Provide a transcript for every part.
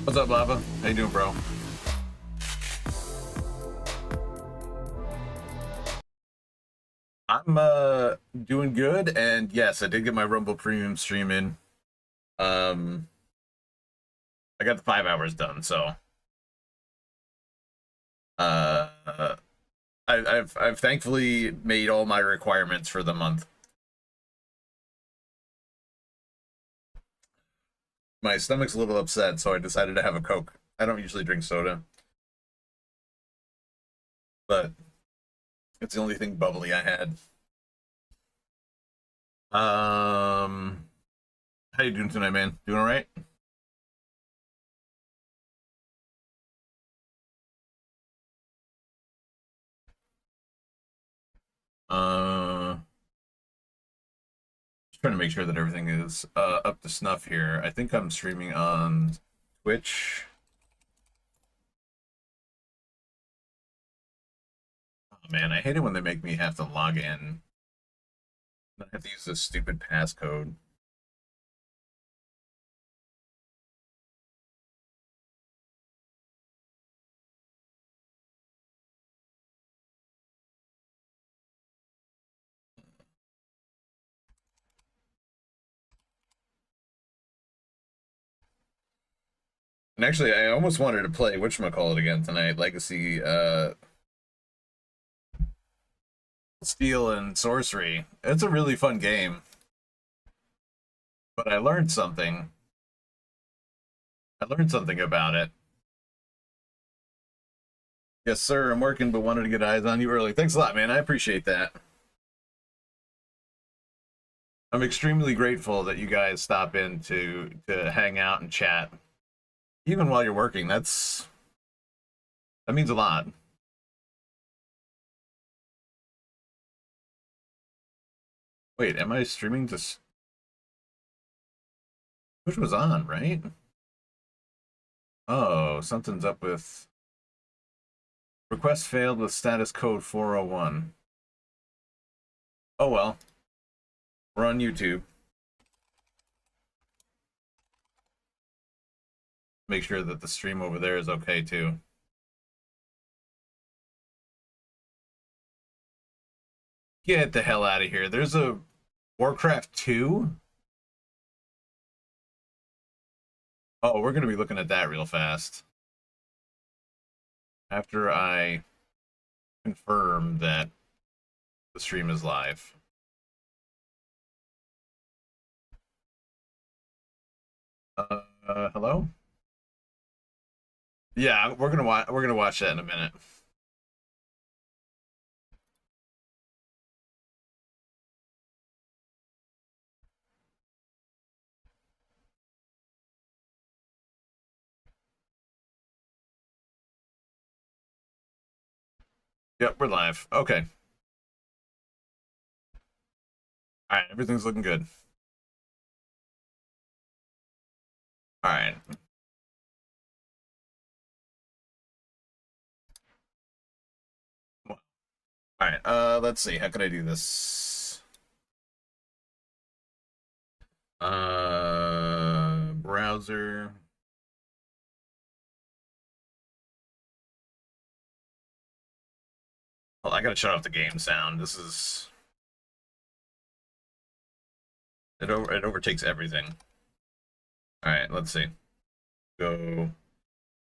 What's up, Lava? How you doing, bro? I'm doing good, and yes, I did get my Rumble Premium stream in. I got the 5 hours done, so I've thankfully made all my requirements for the month. My stomach's a little upset, so I decided to have a Coke. I don't usually drink soda, but it's the only thing bubbly I had. How you doing tonight, man? Doing all right? Just trying to make sure that everything is up to snuff here. I think I'm streaming on Twitch. Oh man, I hate it when they make me have to log in. I have to use this stupid passcode. And actually, I almost wanted to play whatchamacallit again tonight, Legacy, Steel and Sorcery. It's a really fun game. But I learned something. I learned something about it. Yes, sir, I'm working, but wanted to get eyes on you early. Thanks a lot, man. I appreciate that. I'm extremely grateful that you guys stop in to hang out and chat. Even while you're working, that means a lot. Wait, am I streaming this? Which was on, right? Oh, something's up with request failed with status code 401. Oh well. We're on YouTube. Make sure that the stream over there is okay too. Get the hell out of here. There's a Warcraft 2? Oh, we're going to be looking at that real fast. After I confirm that the stream is live. Hello? Yeah, we're gonna watch that in a minute. Yep, we're live. Okay. All right, everything's looking good. All right. All right, let's see. How can I do this? Browser. Well, I gotta shut off the game sound. This is... It overtakes everything. All right. right, let's see. Go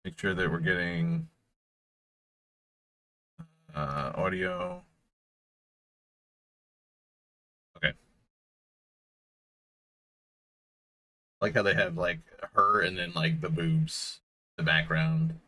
make sure that we're getting audio. Okay. I like how they have like her and then like the boobs in the background.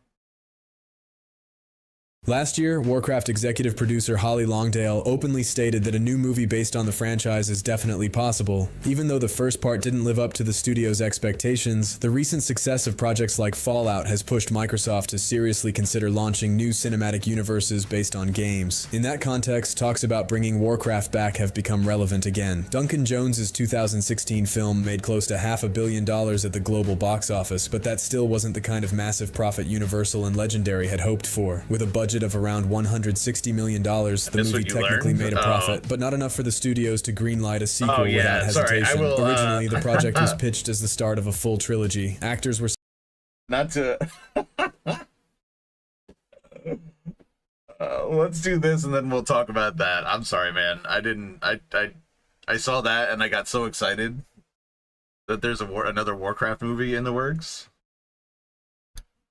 Last year, Warcraft executive producer Holly Longdale openly stated that a new movie based on the franchise is definitely possible. Even though the first part didn't live up to the studio's expectations, the recent success of projects like Fallout has pushed Microsoft to seriously consider launching new cinematic universes based on games. In that context, talks about bringing Warcraft back have become relevant again. Duncan Jones's 2016 film made close to $500 million at the global box office, but that still wasn't the kind of massive profit Universal and Legendary had hoped for. With a budget of around $160 million, the movie technically made a profit, but not enough for the studios to greenlight a sequel without hesitation. Originally, the project was pitched as the start of a full trilogy. Actors were not to let's do this and then we'll talk about that. I'm sorry, man. I saw that and I got so excited that there's another Warcraft movie in the works.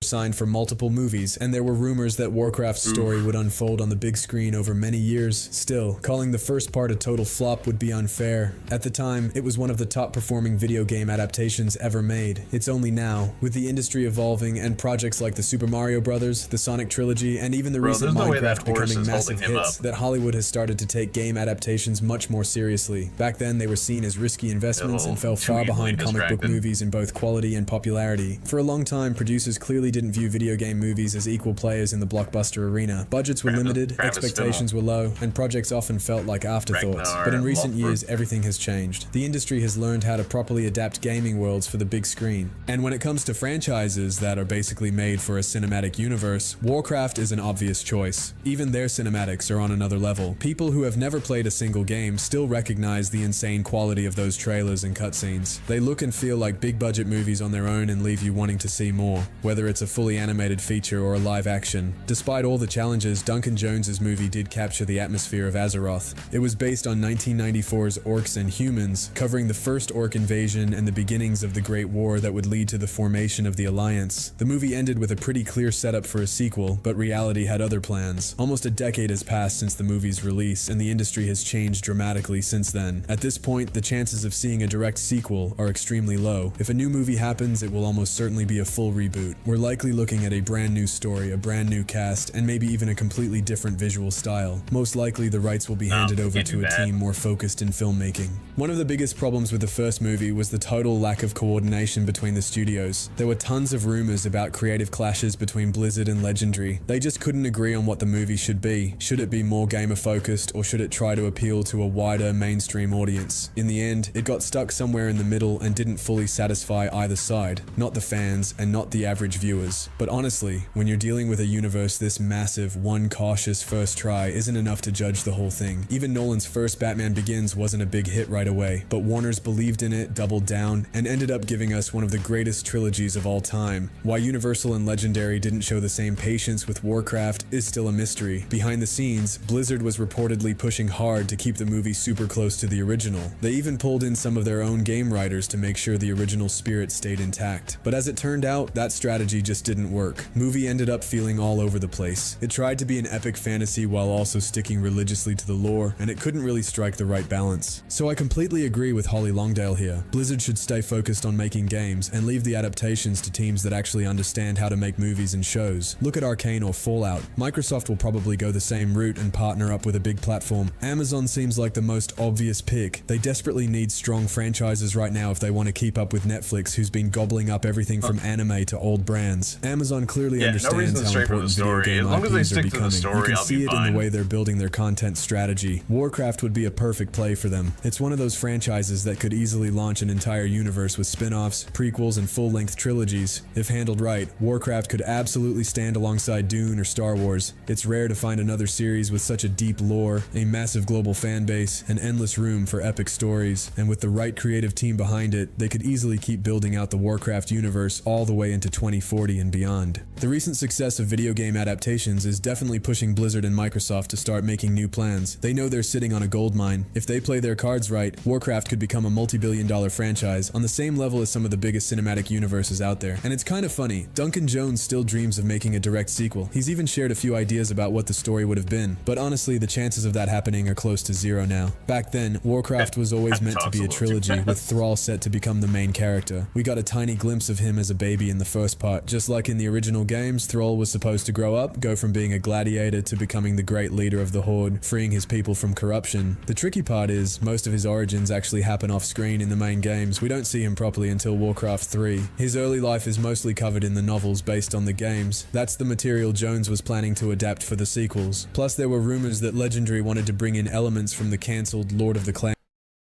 Signed for multiple movies, and there were rumors that Warcraft's story would unfold on the big screen over many years. Still, calling the first part a total flop would be unfair. At the time, it was one of the top-performing video game adaptations ever made. It's only now, with the industry evolving and projects like the Super Mario Bros., the Sonic trilogy, and even the recent Minecraft becoming massive hits, that Hollywood has started to take game adaptations much more seriously. Back then, they were seen as risky investments and fell far behind comic book movies in both quality and popularity. For a long time, producers clearly didn't view video game movies as equal players in the blockbuster arena. Budgets were limited, expectations were low, and projects often felt like afterthoughts. But in recent years, everything has changed. The industry has learned how to properly adapt gaming worlds for the big screen. And when it comes to franchises that are basically made for a cinematic universe, Warcraft is an obvious choice. Even their cinematics are on another level. People who have never played a single game still recognize the insane quality of those trailers and cutscenes. They look and feel like big-budget movies on their own and leave you wanting to see more, whether it's a fully animated feature or a live action. Despite all the challenges, Duncan Jones's movie did capture the atmosphere of Azeroth. It was based on 1994's Orcs and Humans, covering the first Orc invasion and the beginnings of the Great War that would lead to the formation of the Alliance. The movie ended with a pretty clear setup for a sequel, but reality had other plans. Almost a decade has passed since the movie's release, and the industry has changed dramatically since then. At this point, the chances of seeing a direct sequel are extremely low. If a new movie happens, it will almost certainly be a full reboot. We're likely looking at a brand new story, a brand new cast, and maybe even a completely different visual style. Most likely the rights will be handed over to a team more focused in filmmaking. One of the biggest problems with the first movie was the total lack of coordination between the studios. There were tons of rumors about creative clashes between Blizzard and Legendary. They just couldn't agree on what the movie should be. Should it be more gamer focused, or should it try to appeal to a wider mainstream audience? In the end, it got stuck somewhere in the middle and didn't fully satisfy either side. Not the fans and not the average viewers. But honestly, when you're dealing with a universe this massive, one cautious first try isn't enough to judge the whole thing. Even Nolan's first Batman Begins wasn't a big hit right away, but Warner's believed in it, doubled down, and ended up giving us one of the greatest trilogies of all time. Why Universal and Legendary didn't show the same patience with Warcraft is still a mystery. Behind the scenes, Blizzard was reportedly pushing hard to keep the movie super close to the original. They even pulled in some of their own game writers to make sure the original spirit stayed intact. But as it turned out, that strategy just didn't work. Movie ended up feeling all over the place. It tried to be an epic fantasy while also sticking religiously to the lore, and it couldn't really strike the right balance. So I completely agree with Holly Longdale here. Blizzard should stay focused on making games and leave the adaptations to teams that actually understand how to make movies and shows. Look at Arcane or Fallout. Microsoft will probably go the same route and partner up with a big platform. Amazon seems like the most obvious pick. They desperately need strong franchises right now if they want to keep up with Netflix, who's been gobbling up everything from anime to old brands. Amazon clearly understands how important video game IPs are becoming. You can see it in the way they're building their content strategy. Warcraft would be a perfect play for them. It's one of those franchises that could easily launch an entire universe with spin-offs, prequels, and full-length trilogies. If handled right, Warcraft could absolutely stand alongside Dune or Star Wars. It's rare to find another series with such a deep lore, a massive global fan base, and endless room for epic stories. And with the right creative team behind it, they could easily keep building out the Warcraft universe all the way into 2040. 2040 and beyond. The recent success of video game adaptations is definitely pushing Blizzard and Microsoft to start making new plans. They know they're sitting on a gold mine. If they play their cards right, Warcraft could become a multi-billion-dollar franchise on the same level as some of the biggest cinematic universes out there. And it's kind of funny, Duncan Jones still dreams of making a direct sequel. He's even shared a few ideas about what the story would have been, but honestly, the chances of that happening are close to zero now. Back then, Warcraft was always meant to be a trilogy, with Thrall set to become the main character. We got a tiny glimpse of him as a baby in the first part. Just like in the original games, Thrall was supposed to grow up, go from being a gladiator to becoming the great leader of the Horde, freeing his people from corruption. The tricky part is, most of his origins actually happen off screen in the main games. We don't see him properly until Warcraft 3. His early life is mostly covered in the novels based on the games. That's the material Jones was planning to adapt for the sequels. Plus, there were rumors that Legendary wanted to bring in elements from the cancelled Lord of the Clans.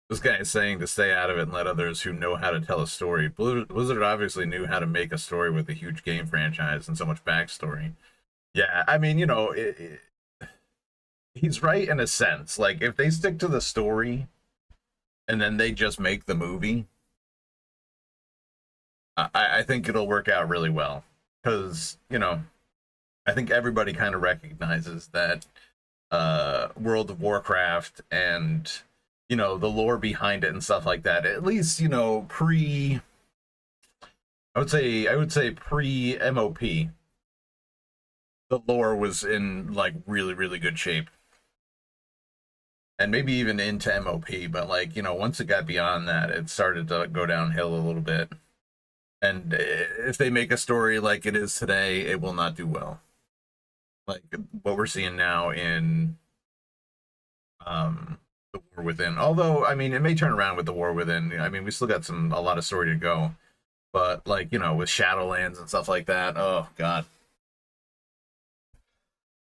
This guy is saying to stay out of it and let others who know how to tell a story. Blizzard obviously knew how to make a story with a huge game franchise and so much backstory. Yeah, I mean, you know, he's right in a sense. Like, if they stick to the story and then they just make the movie, I think it'll work out really well. Because, you know, I think everybody kind of recognizes that World of Warcraft and, you know, the lore behind it and stuff like that, at least, you know, I would say pre MOP, the lore was in like really, really good shape. And maybe even into MOP, but like, you know, once it got beyond that, it started to go downhill a little bit. And if they make a story like it is today, it will not do well. Like what we're seeing now in the War Within. Although, I mean, it may turn around with the War Within. I mean, we still got a lot of story to go. But like, you know, with Shadowlands and stuff like that, oh god.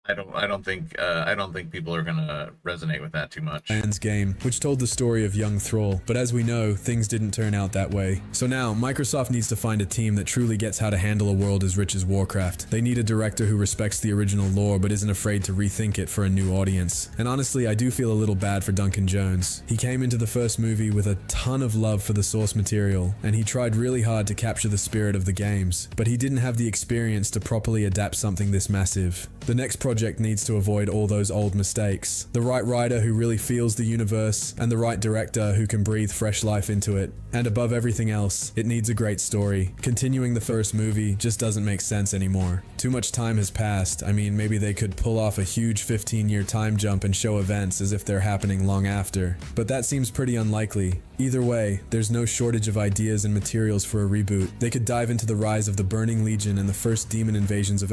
I don't think people are gonna resonate with that too much. Game, which told the story of young Thrall, but as we know, things didn't turn out that way. So now, Microsoft needs to find a team that truly gets how to handle a world as rich as Warcraft. They need a director who respects the original lore but isn't afraid to rethink it for a new audience. And honestly, I do feel a little bad for Duncan Jones. He came into the first movie with a ton of love for the source material, and he tried really hard to capture the spirit of the games, but he didn't have the experience to properly adapt something this massive. The next project needs to avoid all those old mistakes. The right writer who really feels the universe, and the right director who can breathe fresh life into it. And above everything else, it needs a great story. Continuing the first movie just doesn't make sense anymore. Too much time has passed. I mean, maybe they could pull off a huge 15-year time jump and show events as if they're happening long after. But that seems pretty unlikely. Either way, there's no shortage of ideas and materials for a reboot. They could dive into the rise of the Burning Legion and the first demon invasions of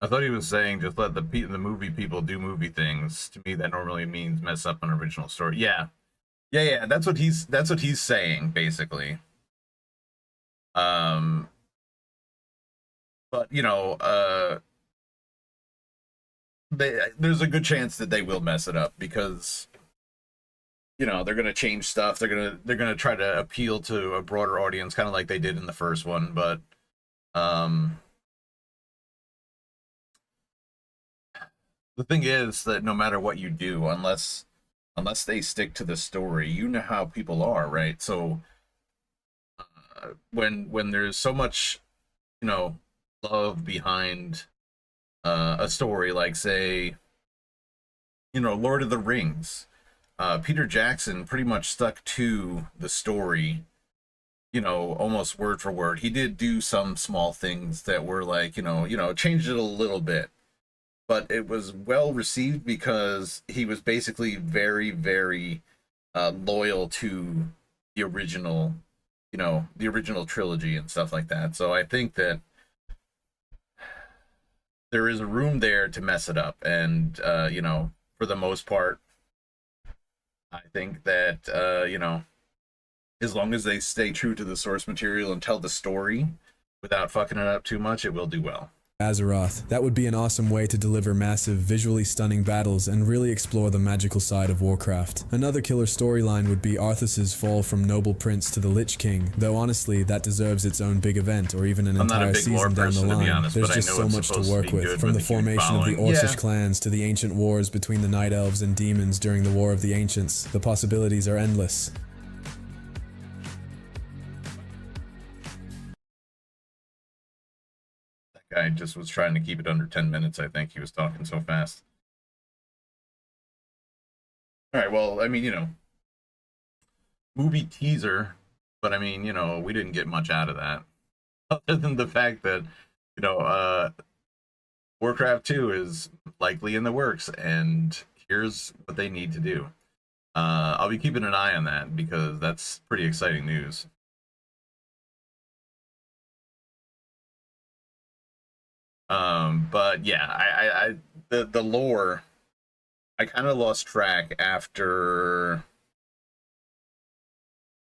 I thought he was saying just let the movie people do movie things. To me, that normally means mess up an original story. Yeah. That's what he's saying basically. But you know, there's a good chance that they will mess it up because, you know, they're gonna change stuff. They're gonna try to appeal to a broader audience, kind of like they did in the first one. But the thing is that no matter what you do, unless they stick to the story, you know how people are, right? So when there's so much, you know, love behind a story, like say, you know, Lord of the Rings, Peter Jackson pretty much stuck to the story, you know, almost word for word. He did do some small things that were like, you know, changed it a little bit. But it was well received because he was basically very, very loyal to the original, you know, the original trilogy and stuff like that. So I think that there is room there to mess it up. And, you know, for the most part, I think that, you know, as long as they stay true to the source material and tell the story without fucking it up too much, it will do well. Azeroth. That would be an awesome way to deliver massive, visually stunning battles and really explore the magical side of Warcraft. Another killer storyline would be Arthas's fall from Noble Prince to the Lich King, though honestly, that deserves its own big event or even an entire season down the line. There's just so much to work with, from the formation of the Orcish clans to the ancient wars between the Night Elves and demons during the War of the Ancients. The possibilities are endless. Guy just was trying to keep it under 10 minutes. I think he was talking so fast. All right, well, I mean, movie teaser, but I mean, we didn't get much out of that other than the fact that, you know, uh, Warcraft 2 is likely in the works, and here's what they need to do. I'll be keeping an eye on that because that's pretty exciting news. But yeah, the lore, I kind of lost track after,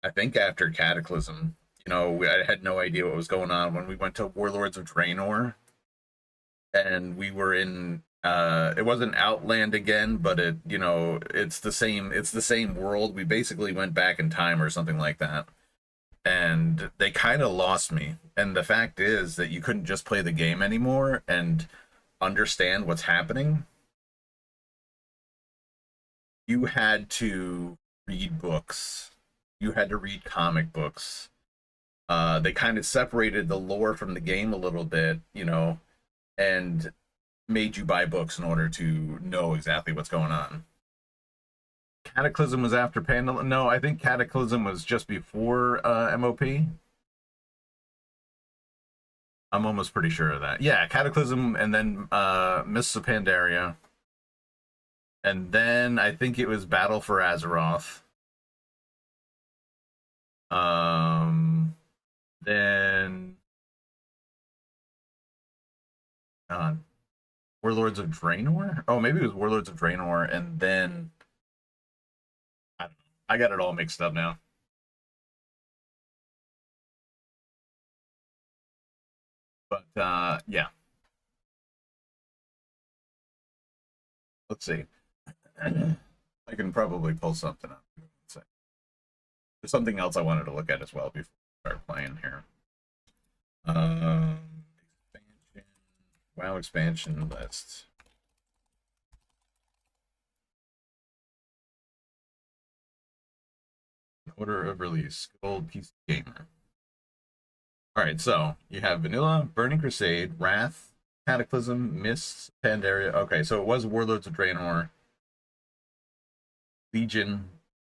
I think after Cataclysm. I had no idea what was going on when we went to Warlords of Draenor, and we were in it wasn't Outland again, but it's the same world. We basically went back in time or something like that. And they kind of lost me. And the fact is that you couldn't just play the game anymore and understand what's happening. You had to read books. You had to read comic books. They kind of separated the lore from the game a little bit, and made you buy books in order to know exactly what's going on. Cataclysm was after Pandal. No, I think Cataclysm was just before MOP. I'm almost pretty sure of that. Yeah, Cataclysm, and then Mists of Pandaria, and then I think it was Battle for Azeroth. Then Warlords of Draenor. Oh, maybe it was Warlords of Draenor, and then I don't know. I got it all mixed up now. But yeah, let's see. I can probably pull something up. There's something else I wanted to look at as well before we start playing here. Expansion, WoW expansion list. Order of release, Gold PC Gamer. All right, so you have Vanilla, Burning Crusade, Wrath, Cataclysm, Mists, Pandaria. Okay, so it was Warlords of Draenor, Legion,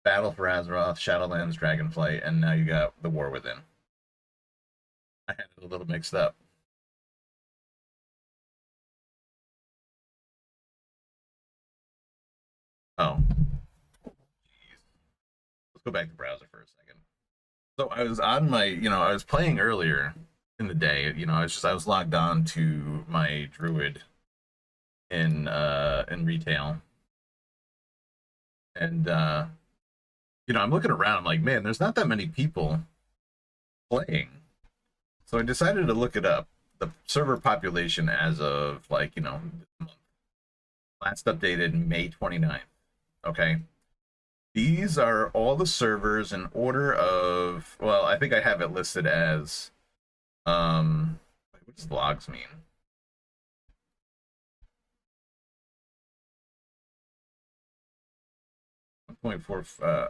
Battle for Azeroth, Shadowlands, Dragonflight, and now you got The War Within. I had it a little mixed up. Oh. Let's go back to browser for a second. So I was on my, I was playing earlier in the day. I was logged on to my Druid in retail, and I'm looking around. I'm like, man, there's not that many people playing. So I decided to look it up. The server population as of last updated May 29th. Okay. These are all the servers in order of, well, I think I have it listed as, what does logs mean?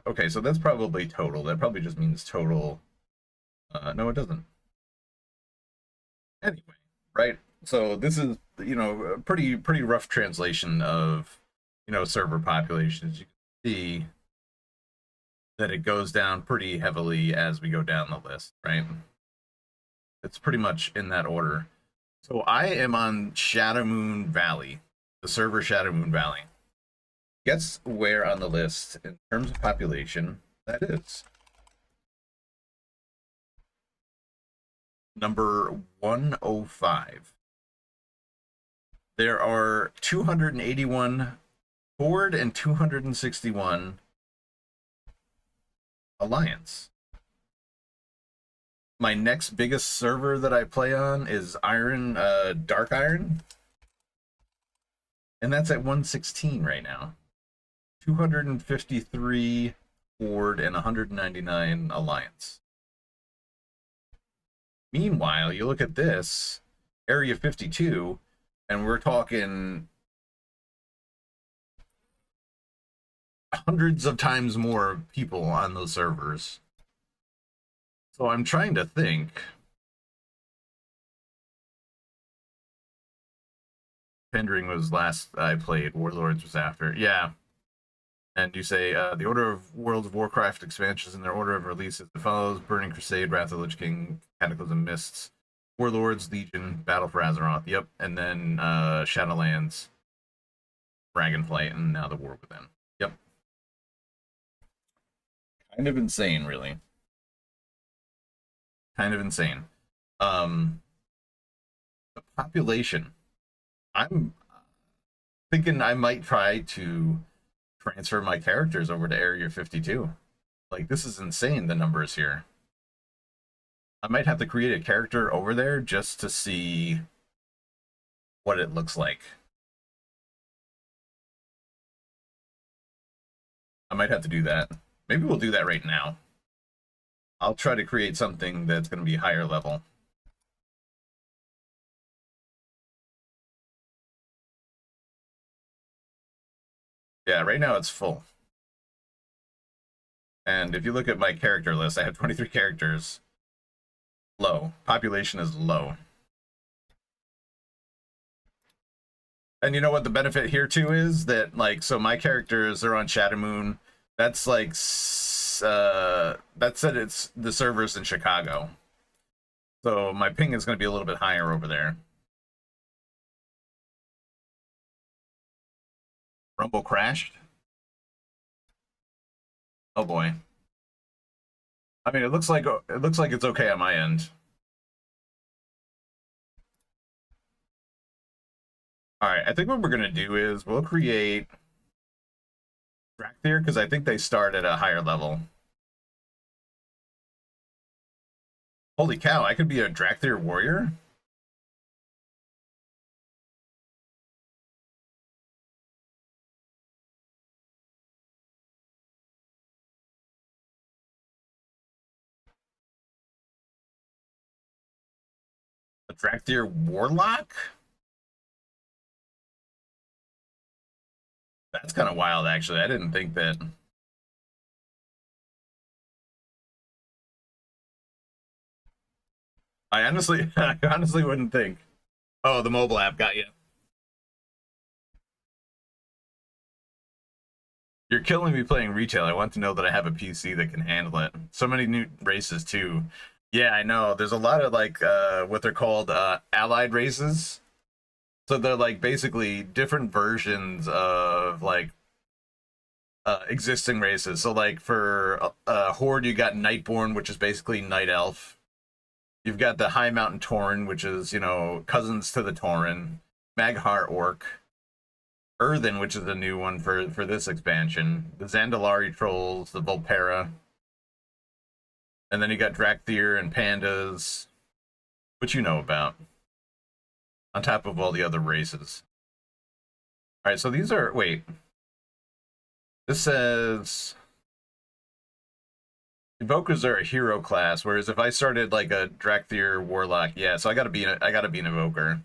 Okay, so that's probably total. That probably just means total. No, it doesn't. Anyway, right? So this is, a pretty rough translation of, server populations. You can see that it goes down pretty heavily as we go down the list, right? It's pretty much in that order. So I am on Shadowmoon Valley, the server Shadowmoon Valley. Guess where on the list, in terms of population, that is? Number 105. There are 281 Horde and 261 Alliance. My next biggest server that I play on is Dark Iron, and that's at 116 right now. 253 Horde and 199 Alliance. Meanwhile, you look at this, Area 52, and we're talking hundreds of times more people on those servers. So I'm trying to think. Pendring was last I played. Warlords was after. Yeah. And you say the order of World of Warcraft expansions in their order of release as follows: Burning Crusade, Wrath of the Lich King, Cataclysm Mists, Warlords, Legion, Battle for Azeroth. Yep. And then Shadowlands, Dragonflight, and now the War Within. Yep. Kind of insane, really. Kind of insane. The population. I'm thinking I might try to transfer my characters over to Area 52. Like, this is insane, the numbers here. I might have to create a character over there just to see what it looks like. I might have to do that. Maybe we'll do that right now. I'll try to create something that's going to be higher level. Yeah, right now it's full. And if you look at my character list, I have 23 characters. Low. Population is low. And you know what the benefit here too is? That, like, so my characters are on Shadow Moon. That's like, that said it's the servers in Chicago. So my ping is going to be a little bit higher over there. Rumble crashed. Oh boy. I mean, it looks like it's okay on my end. All right, I think what we're gonna do is we'll create Drakthir because I think they start at a higher level. Holy cow! I could be a Drakthir warrior. A Drakthir warlock. That's kind of wild, actually. I didn't think that. I honestly, I honestly wouldn't think. Oh, the mobile app got you. You're killing me playing retail. I want to know that I have a PC that can handle it. So many new races too. Yeah, I know. There's a lot of like what they're called allied races. So they're like basically different versions of like existing races. So like for Horde, you got Nightborn, which is basically Night Elf. You've got the High Mountain Tauren, which is, you know, cousins to the Tauren. Mag'har Orc. Earthen, which is a new one for this expansion. The Zandalari Trolls, the Volpera. And then you got Drakthir and Pandas, which you know about. On top of all the other races. Alright, so these are... Wait. This says... Invokers are a hero class, whereas if I started like a Drakthir Warlock, yeah, so I gotta be an Invoker.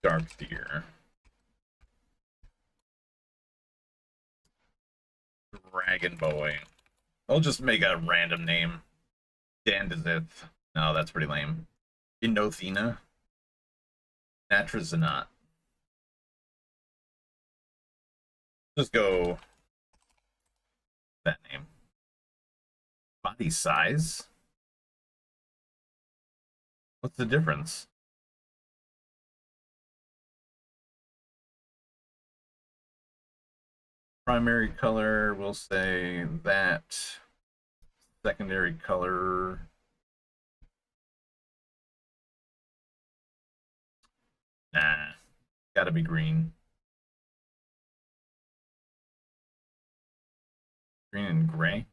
Darkthier. Dragon Boy. I'll just make a random name. Dandazith. No, that's pretty lame. Inothena. Natrazanat. Just go that name. Body size? What's the difference? Primary color, we'll say that. Secondary color. Nah, gotta be green. Green and gray.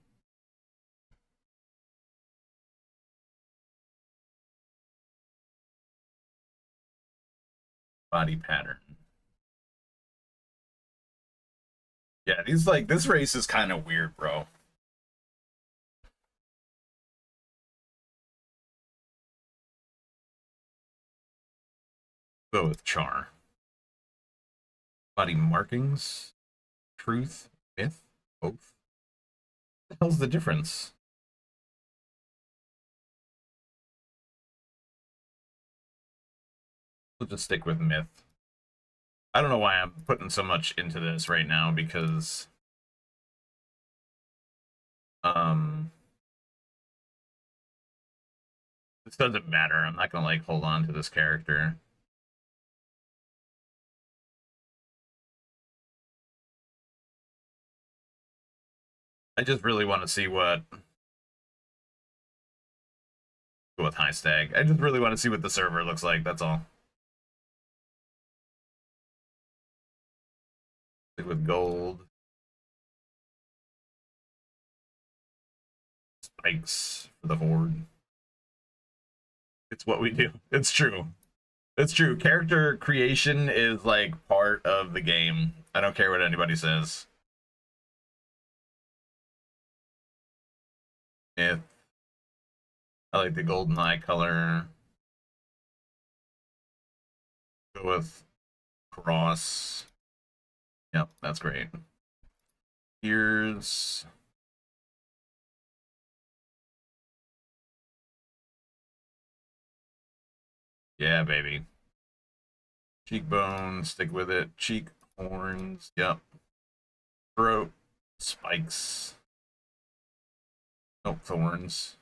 Body pattern. Yeah, these like this race is kind of weird, bro. Go with char. Body markings, truth, myth, both. What the hell's the difference? We'll just stick with myth. I don't know why I'm putting so much into this right now because this doesn't matter. I'm not gonna like hold on to this character. I just really want to see what with high stag. I just really want to see what the server looks like. That's all. Like with gold, spikes for the horde. It's what we do. It's true. It's true. Character creation is like part of the game. I don't care what anybody says. If I like the golden eye color. Go with cross. Yep, that's great. Ears. Yeah, baby. Cheekbone, stick with it. Cheek horns. Yep. Throat. Spikes. Nope, thorns.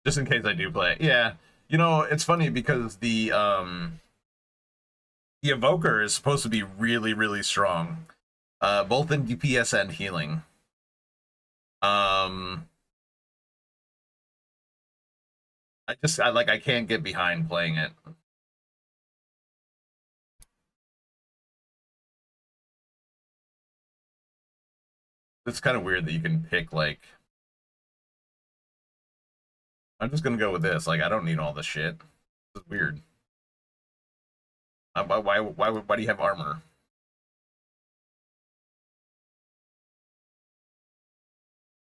Just in case I do play it. Yeah. You know, it's funny because the evoker is supposed to be really, really strong. Both in DPS and healing. I can't get behind playing it. It's kind of weird that you can pick like I'm just gonna go with this. Like I don't need all this shit. It's weird. Why do you have armor?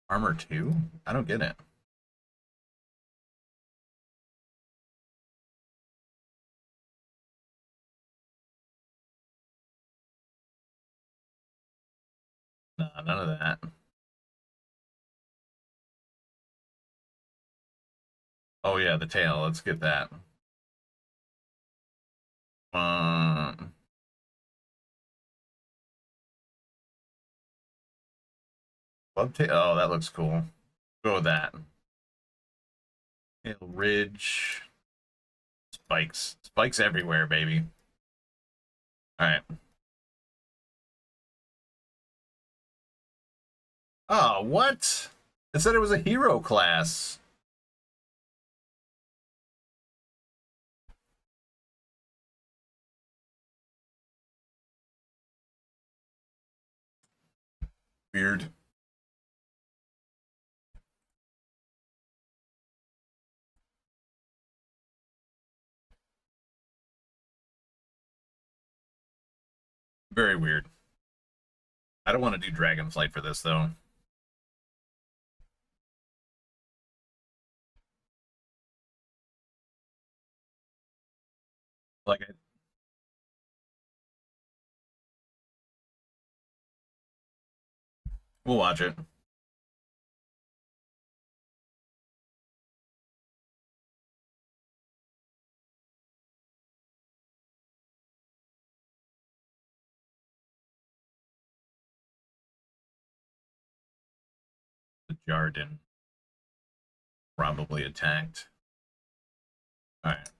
Armor 2? I don't get it. Nah, none of that. Oh yeah, the tail. Let's get that. Club tail. Oh, that looks cool. Go with that. Tail ridge. Spikes. Spikes everywhere, baby. Alright. Oh, what? It said it was a hero class. Weird. Very weird. I don't want to do Dragonflight for this, though. Like, we'll watch it. The Jarden. Probably attacked. Alright.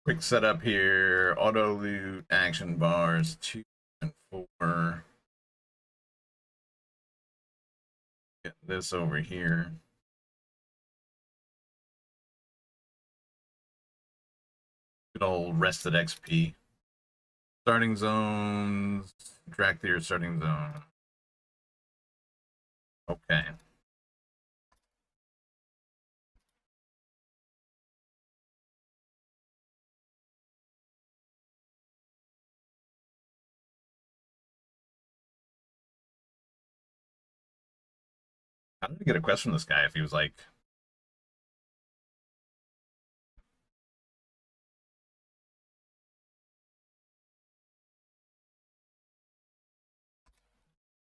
Quick setup here. Auto loot, action bars, 2 and 4. Get this over here. Good old rested XP. Starting zones. Track theater starting zone. Okay. How did I get a quest from this guy if he was like...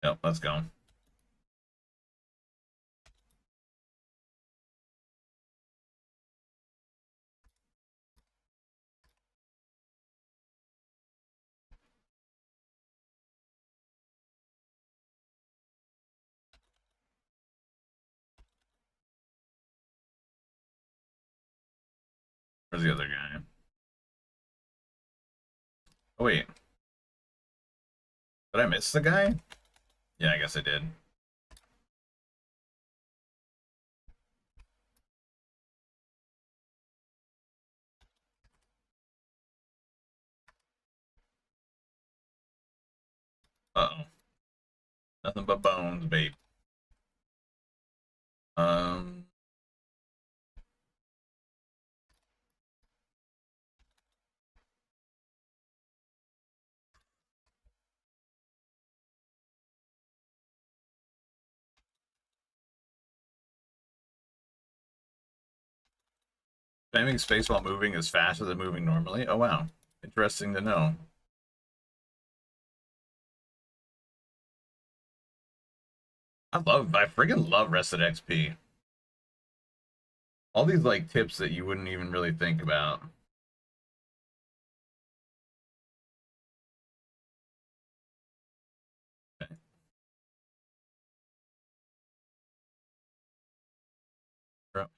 Yep, let's go. Where's the other guy? Oh, wait. Did I miss the guy? Yeah, I guess I did. Uh-oh. Nothing but bones, babe. Um... Spamming space while moving is faster than moving normally? Oh, wow. Interesting to know. I friggin' love RestedXP. All these, like, tips that you wouldn't even really think about. Okay.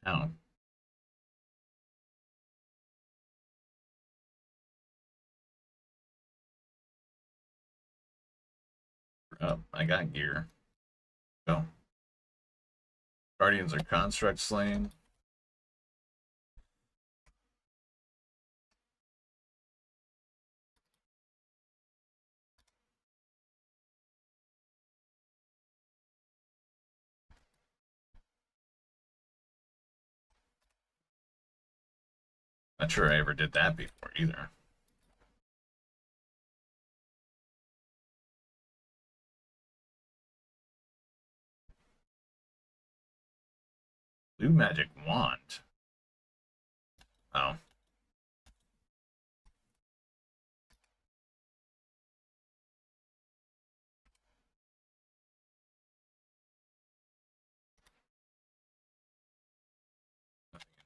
How? Oh, I got gear. Go. Guardians are construct slain. Not sure I ever did that before either. Blue magic wand. Oh.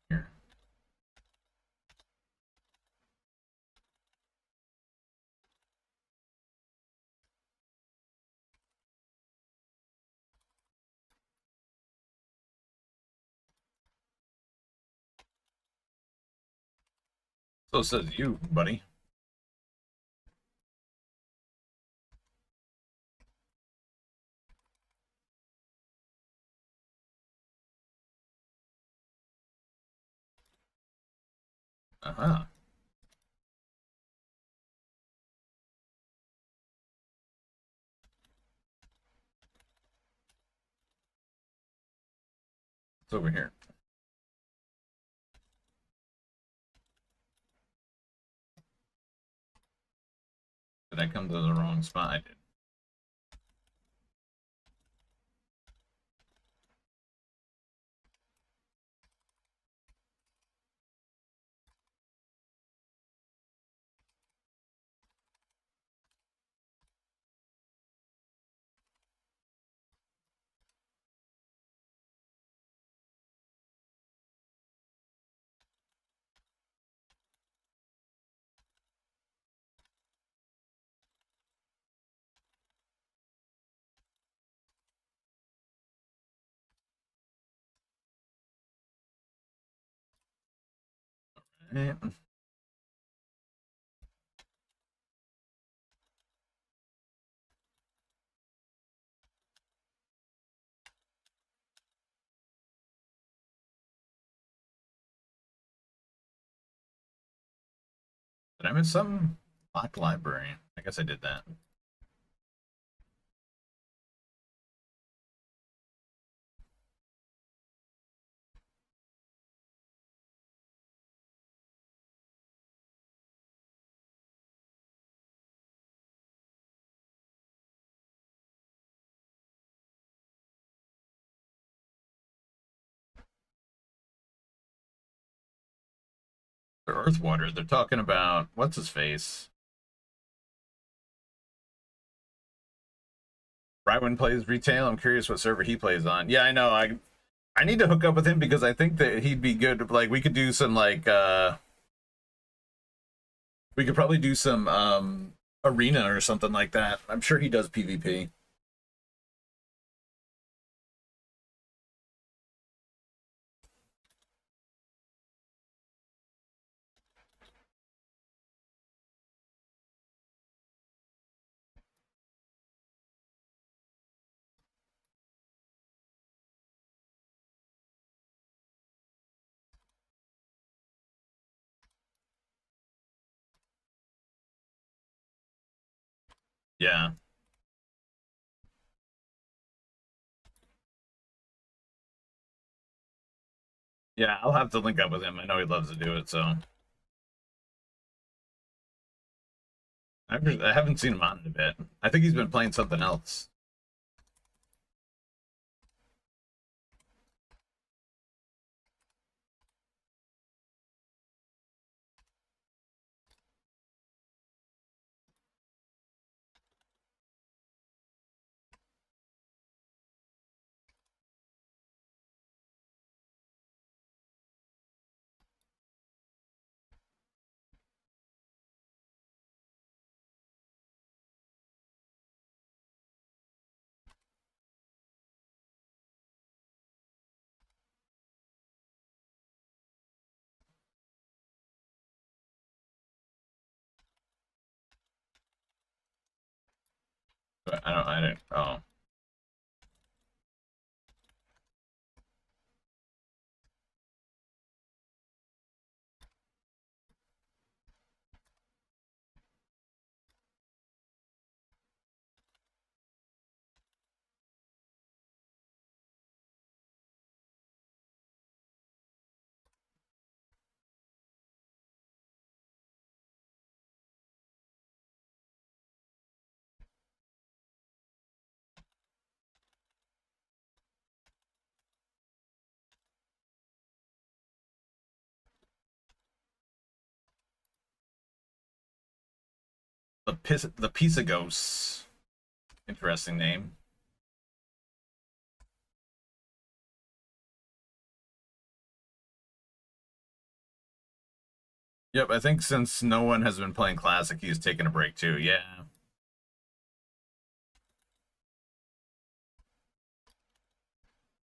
Here. So says you, buddy. Uh-huh. It's over here. Did I come to the wrong spot? I did. Right. Did I miss something? Locked library. I guess I did that. The Earthwater. They're talking about what's his face. Brywin plays retail. I'm curious what server he plays on. Yeah, I know. I need to hook up with him because I think that he'd be good. Like we could do some like we could probably do some arena or something like that. I'm sure he does PvP. Yeah. Yeah, I'll have to link up with him. I know he loves to do it, so I haven't seen him on in a bit. I think he's been playing something else. But I don't. Oh, the Pisagos. Interesting name. Yep, I think since no one has been playing Classic, he's taken a break too. Yeah.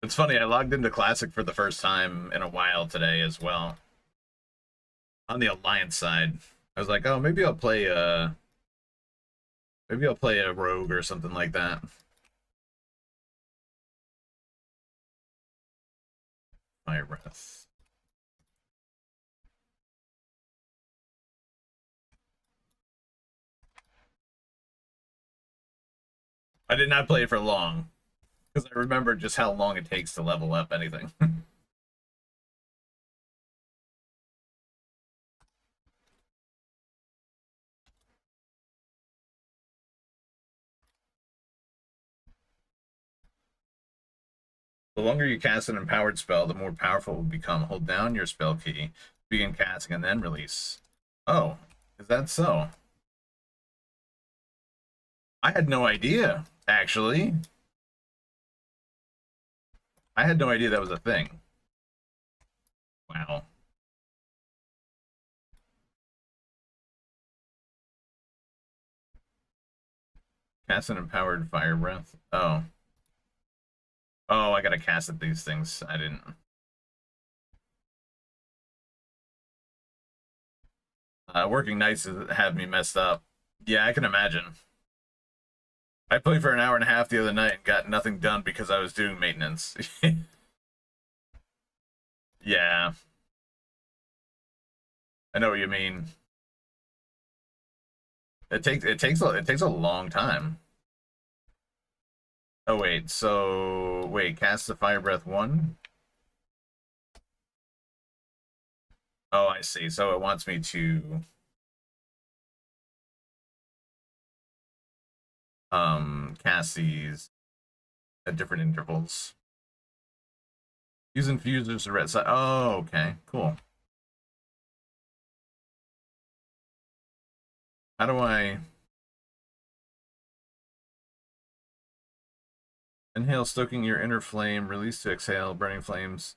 It's funny, I logged into Classic for the first time in a while today as well. On the Alliance side. I was like, oh, maybe I'll play a Rogue or something like that. Fire Breath. I did not play it for long because I remember just how long it takes to level up anything. The longer you cast an empowered spell, the more powerful it will become. Hold down your spell key, begin casting, and then release. Oh, is that so? I had no idea, actually. I had no idea that was a thing. Wow. Cast an empowered fire breath. Oh. Oh, I gotta cast at these things. I didn't. Working nights has had me messed up. Yeah, I can imagine. I played for an hour and a half the other night and got nothing done because I was doing maintenance. Yeah, I know what you mean. It takes a long time. Oh wait, so wait, cast the fire breath one. Oh, I see. So it wants me to cast these at different intervals. Use infusers to red side. Oh, okay, cool. How do I inhale, stoking your inner flame, release to exhale, burning flames,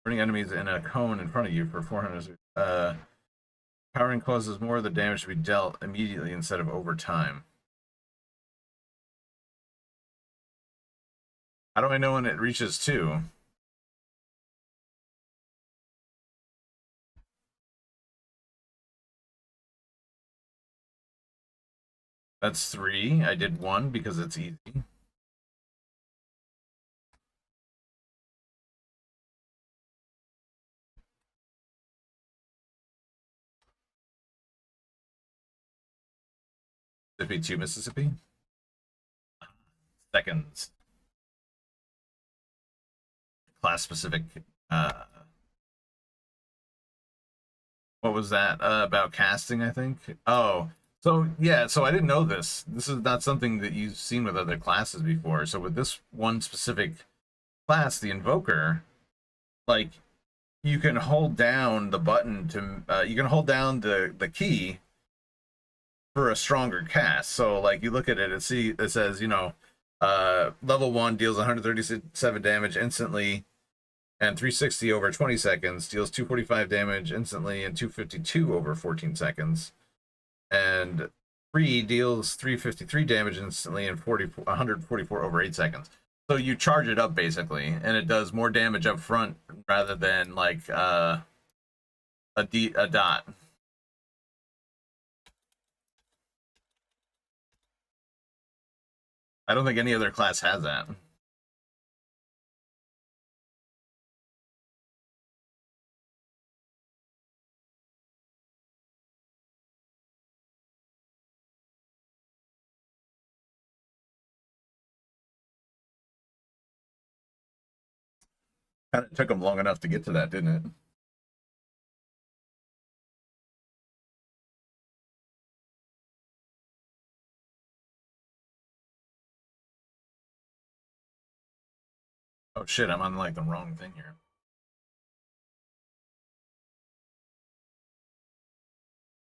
burning enemies in a cone in front of you for 400. Powering causes more of the damage to be dealt immediately instead of over time. How do I know when it reaches 2? That's 3. I did 1 because it's easy. Mississippi 2, Mississippi. seconds. Class specific. What was that about casting? I think. Oh, so yeah. So I didn't know this. This is not something that you've seen with other classes before. So with this one specific class, the Invoker, like you can hold down the button to you can hold down the key for a stronger cast. So like you look at it and see it says, level 1 deals 137 damage instantly and 360 over 20 seconds, deals 245 damage instantly and 252 over 14 seconds. And 3 deals 353 damage instantly and 144 over 8 seconds. So you charge it up basically, and it does more damage up front rather than like a dot. I don't think any other class has that. Kind of took them long enough to get to that, didn't it? Oh shit, I'm on like the wrong thing here.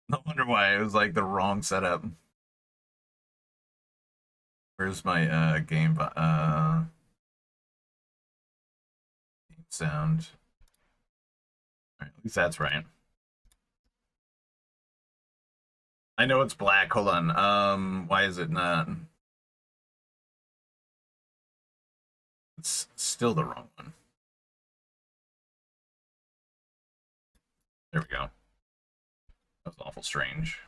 No wonder why it was like the wrong setup. Where's my game sound? All right, at least that's right. I know it's black. Hold on. Why is it not? It's still the wrong one. There we go. That was awful strange.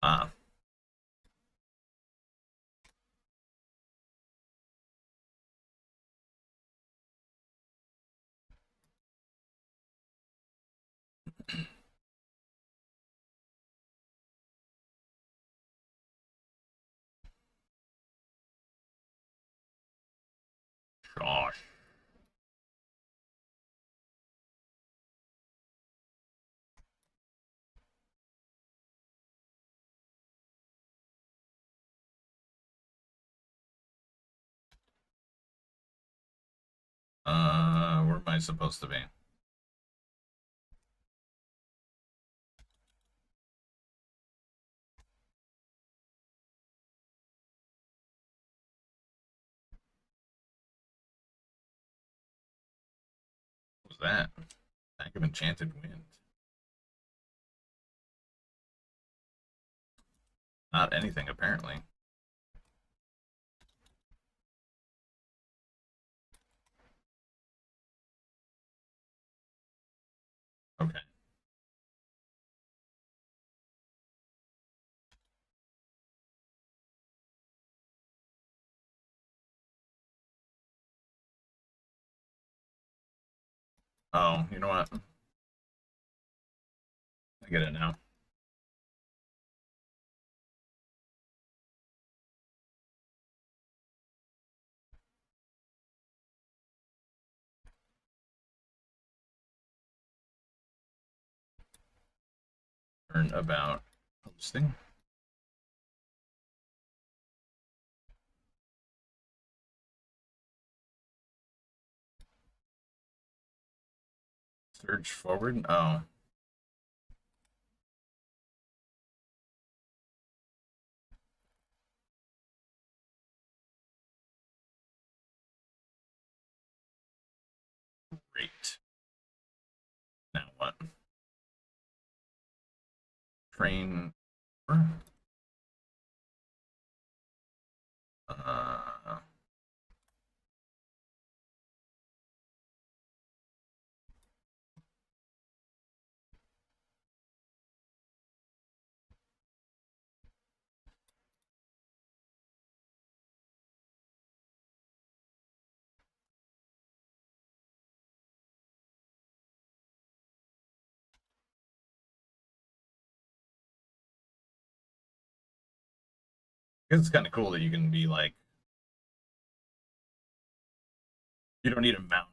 Ah. Gosh. Where am I supposed to be? What was that? Back of Enchanted Wind. Not anything, apparently. Okay. Oh, you know what? I get it now. Learn about hosting. Search forward. Oh. train. It's kind of cool that you can be like, you don't need a mount.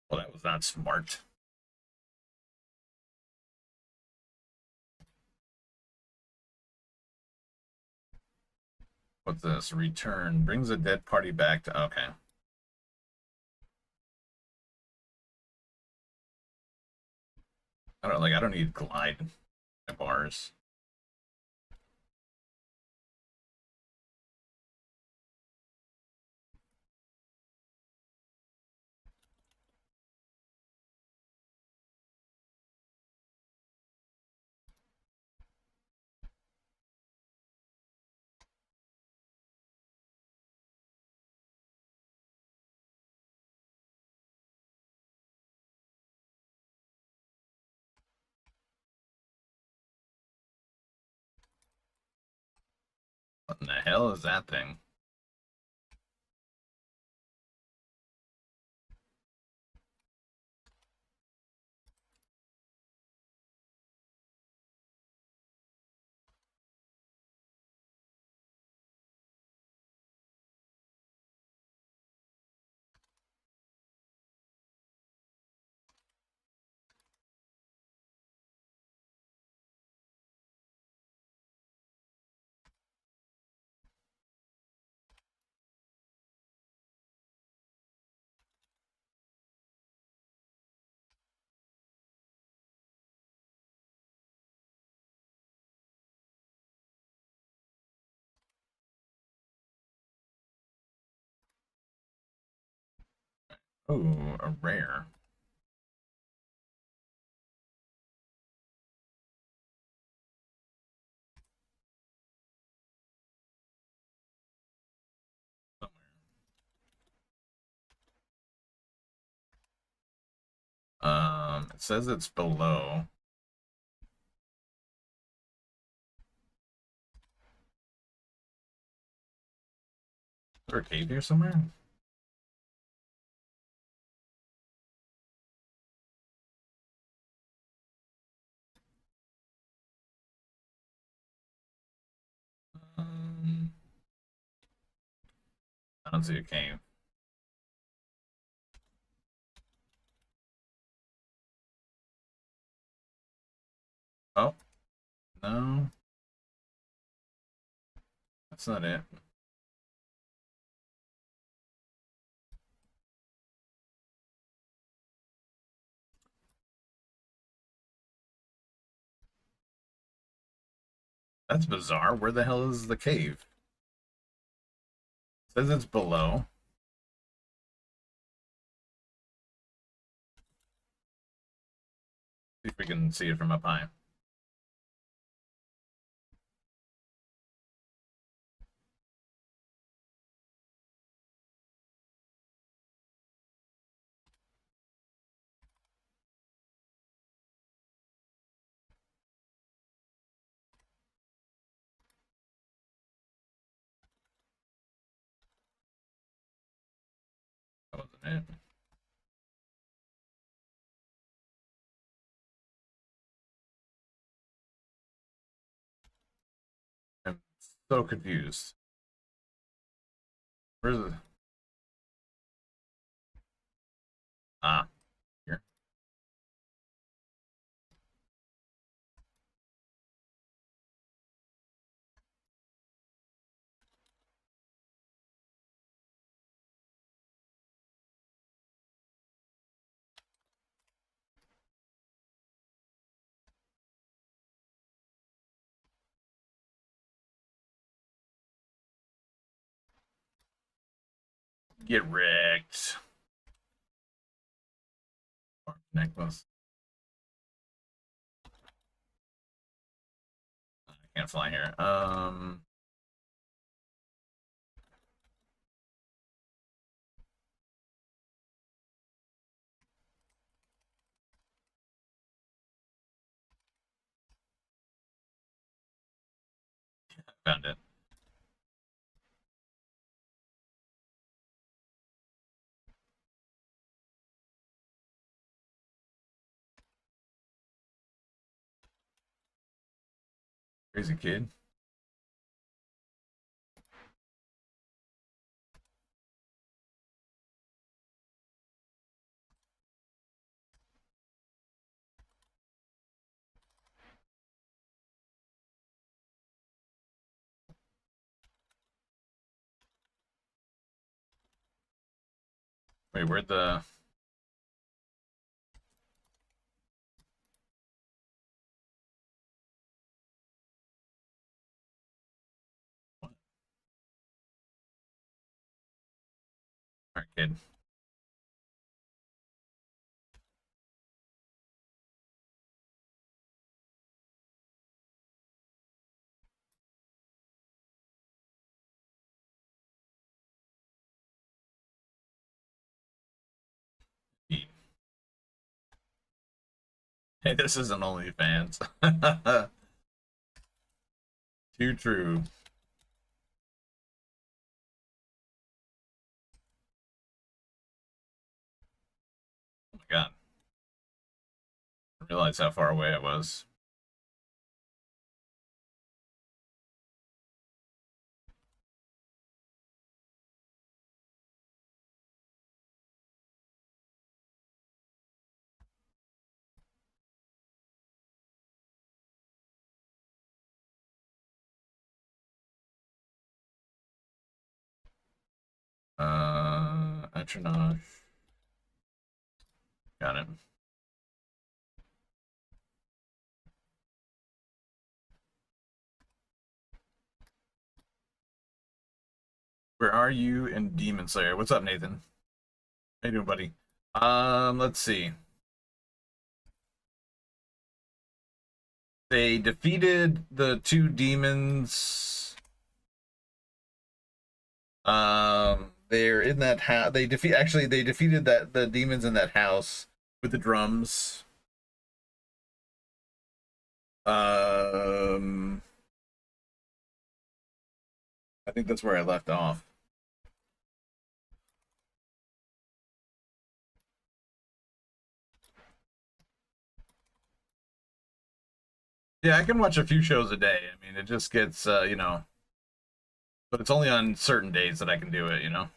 Well, that was not smart. What's this? Return brings a dead party back to. Okay. I don't need glide bars. What in the hell is that thing? Oh, a rare. It says it's below. Is there a cave here somewhere? Um, I don't see a cave. Oh, no. That's not it. That's bizarre. Where the hell is the cave? It says it's below. See if we can see it from up high. right? I'm so confused. Where's the... Ah, here. Get wrecked. Necklace. I can't fly here. Found it. Crazy kid. Wait, where'd the... What? Alright, kid. Eat. Hey, this isn't OnlyFans. Too true. Oh my god. I didn't realize how far away I was. Atronach. Got it. Where are you in Demon Slayer? What's up, Nathan? How you doing, buddy? Let's see. They defeated the two demons. They're in that house. They defeated the demons in that house with the drums. I think that's where I left off. Yeah, I can watch a few shows a day. I mean, it just gets, you know, but it's only on certain days that I can do it, you know?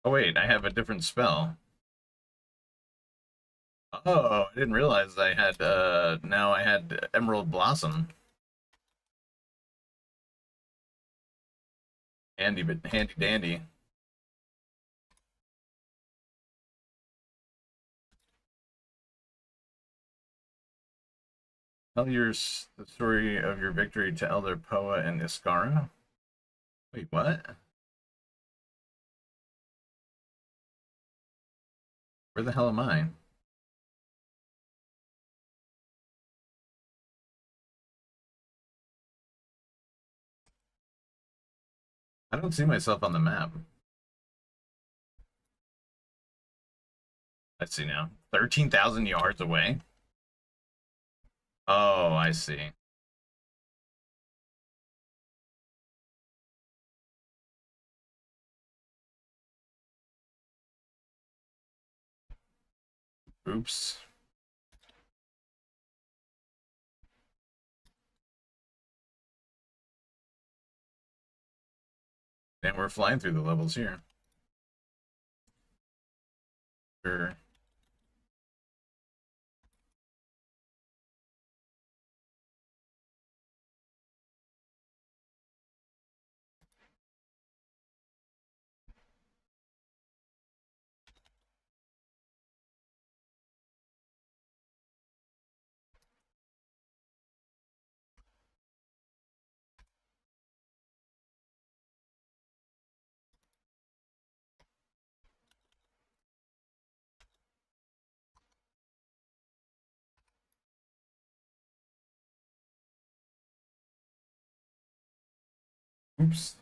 Oh, wait, I have a different spell. Oh, I didn't realize I had, now I had Emerald Blossom. Handy, but handy dandy. Tell the story of your victory to Elder Poa and Iskara. Wait, what? Where the hell am I? I don't see myself on the map. I see now. 13,000 yards away. Oh, I see. Oops. And we're flying through the levels here. Sure. Oops.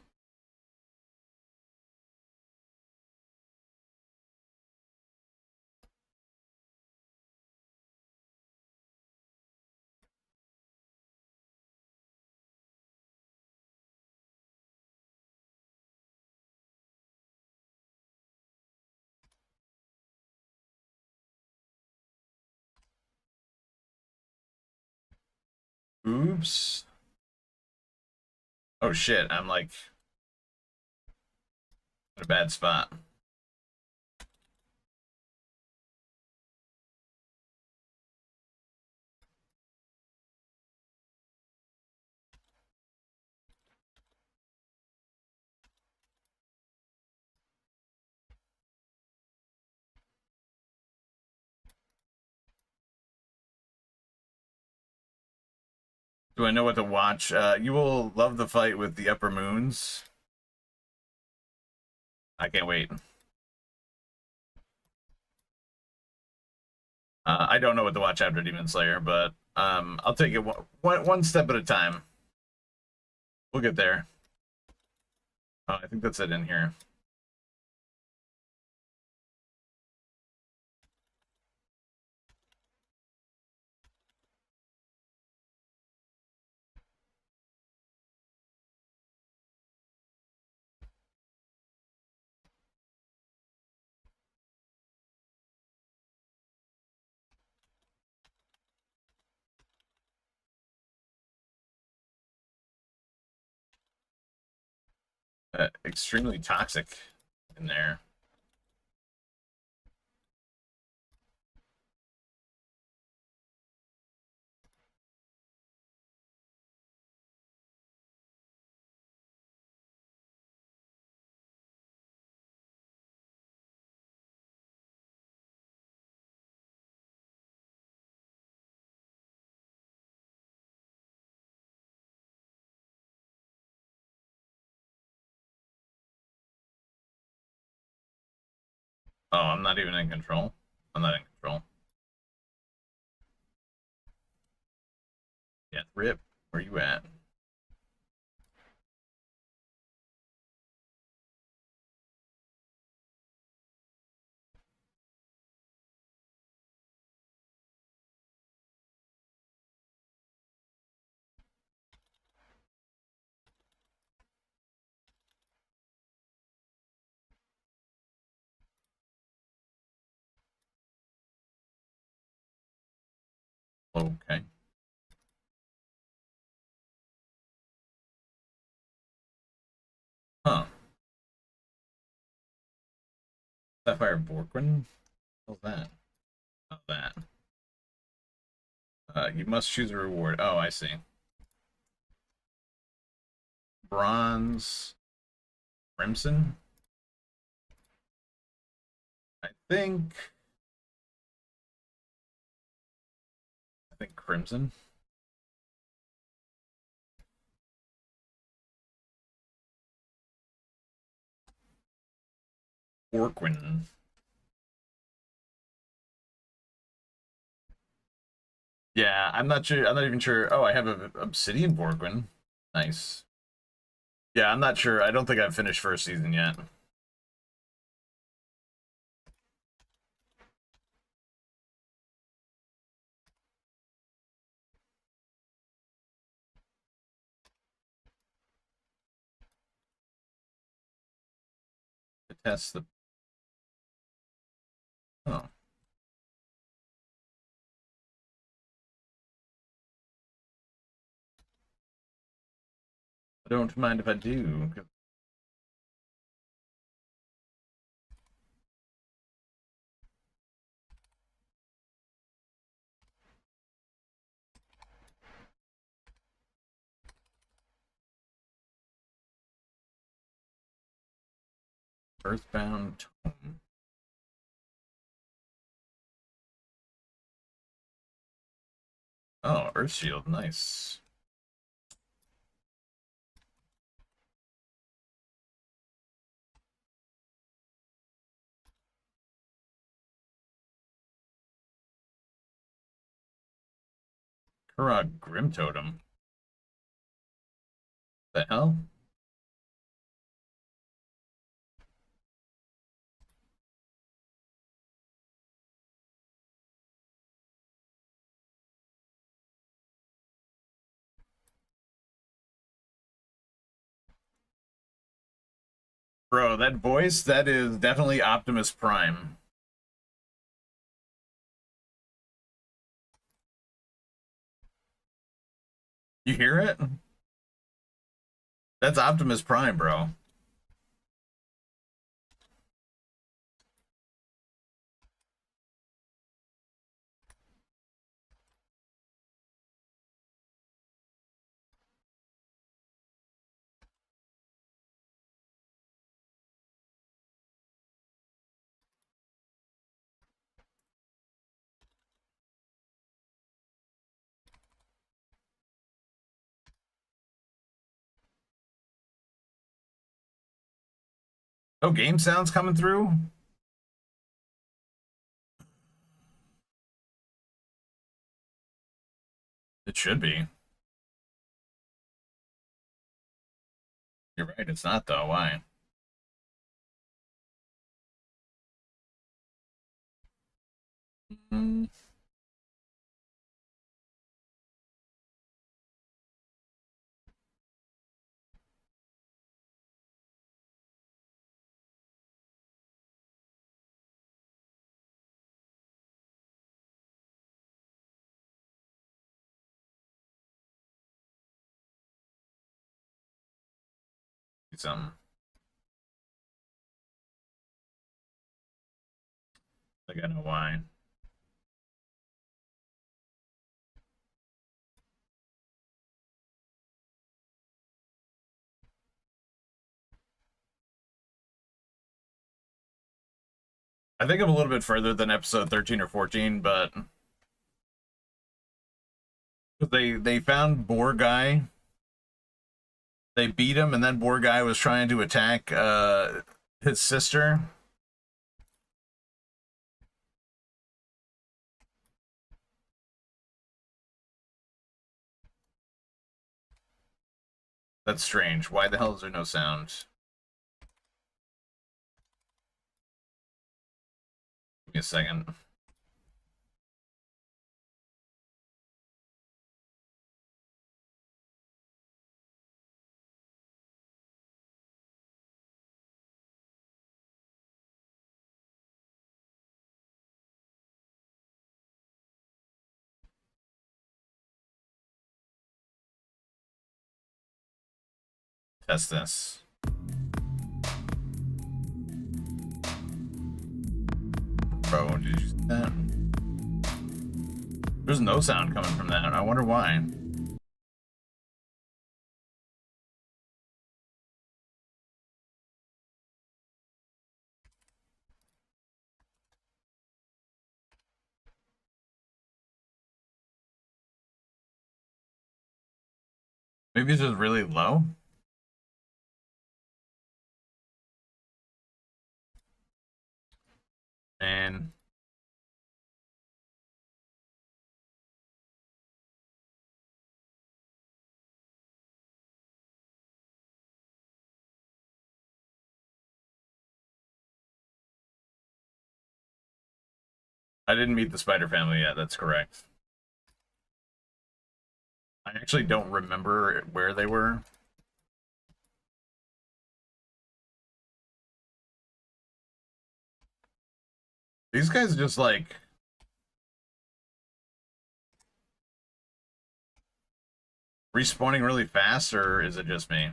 Oops. Oh shit, I'm like in a bad spot. Do I know what to watch? You will love the fight with the upper moons. I can't wait. I don't know what to watch after Demon Slayer, but I'll take it one step at a time. We'll get there. Oh, I think that's it in here. Extremely toxic in there. Oh, I'm not even in control. I'm not in control. Yeah, Rip, where you at? Okay. Huh. Sapphire Borquin? What's that? Oh, that. You must choose a reward. Oh, I see. Bronze. Crimson? I think. I think Crimson. Borquin. Yeah, I'm not sure. I'm not even sure. Oh, I have a Obsidian Borquin. Nice. Yeah, I'm not sure. I don't think I've finished first season yet. To test the. Oh. I don't mind if I do. Earthbound Tome. Oh, Earthshield, nice. Kurog Grim Totem. The hell? Bro, that voice, that is definitely Optimus Prime. You hear it? That's Optimus Prime, bro. Oh, game sounds coming through? It should be. You're right, it's not though. Why? Mm, some. I think I know why. I think I'm a little bit further than episode 13 or 14, but they found Boar Guy. They beat him, and then Boar Guy was trying to attack his sister. That's strange. Why the hell is there no sound? Give me a second. Test this. Bro, did you see that? There's no sound coming from that. I wonder why. Maybe it's just really low? And I didn't meet the spider family yet, that's correct. I actually don't remember where they were. These guys just like respawning really fast, or is it just me?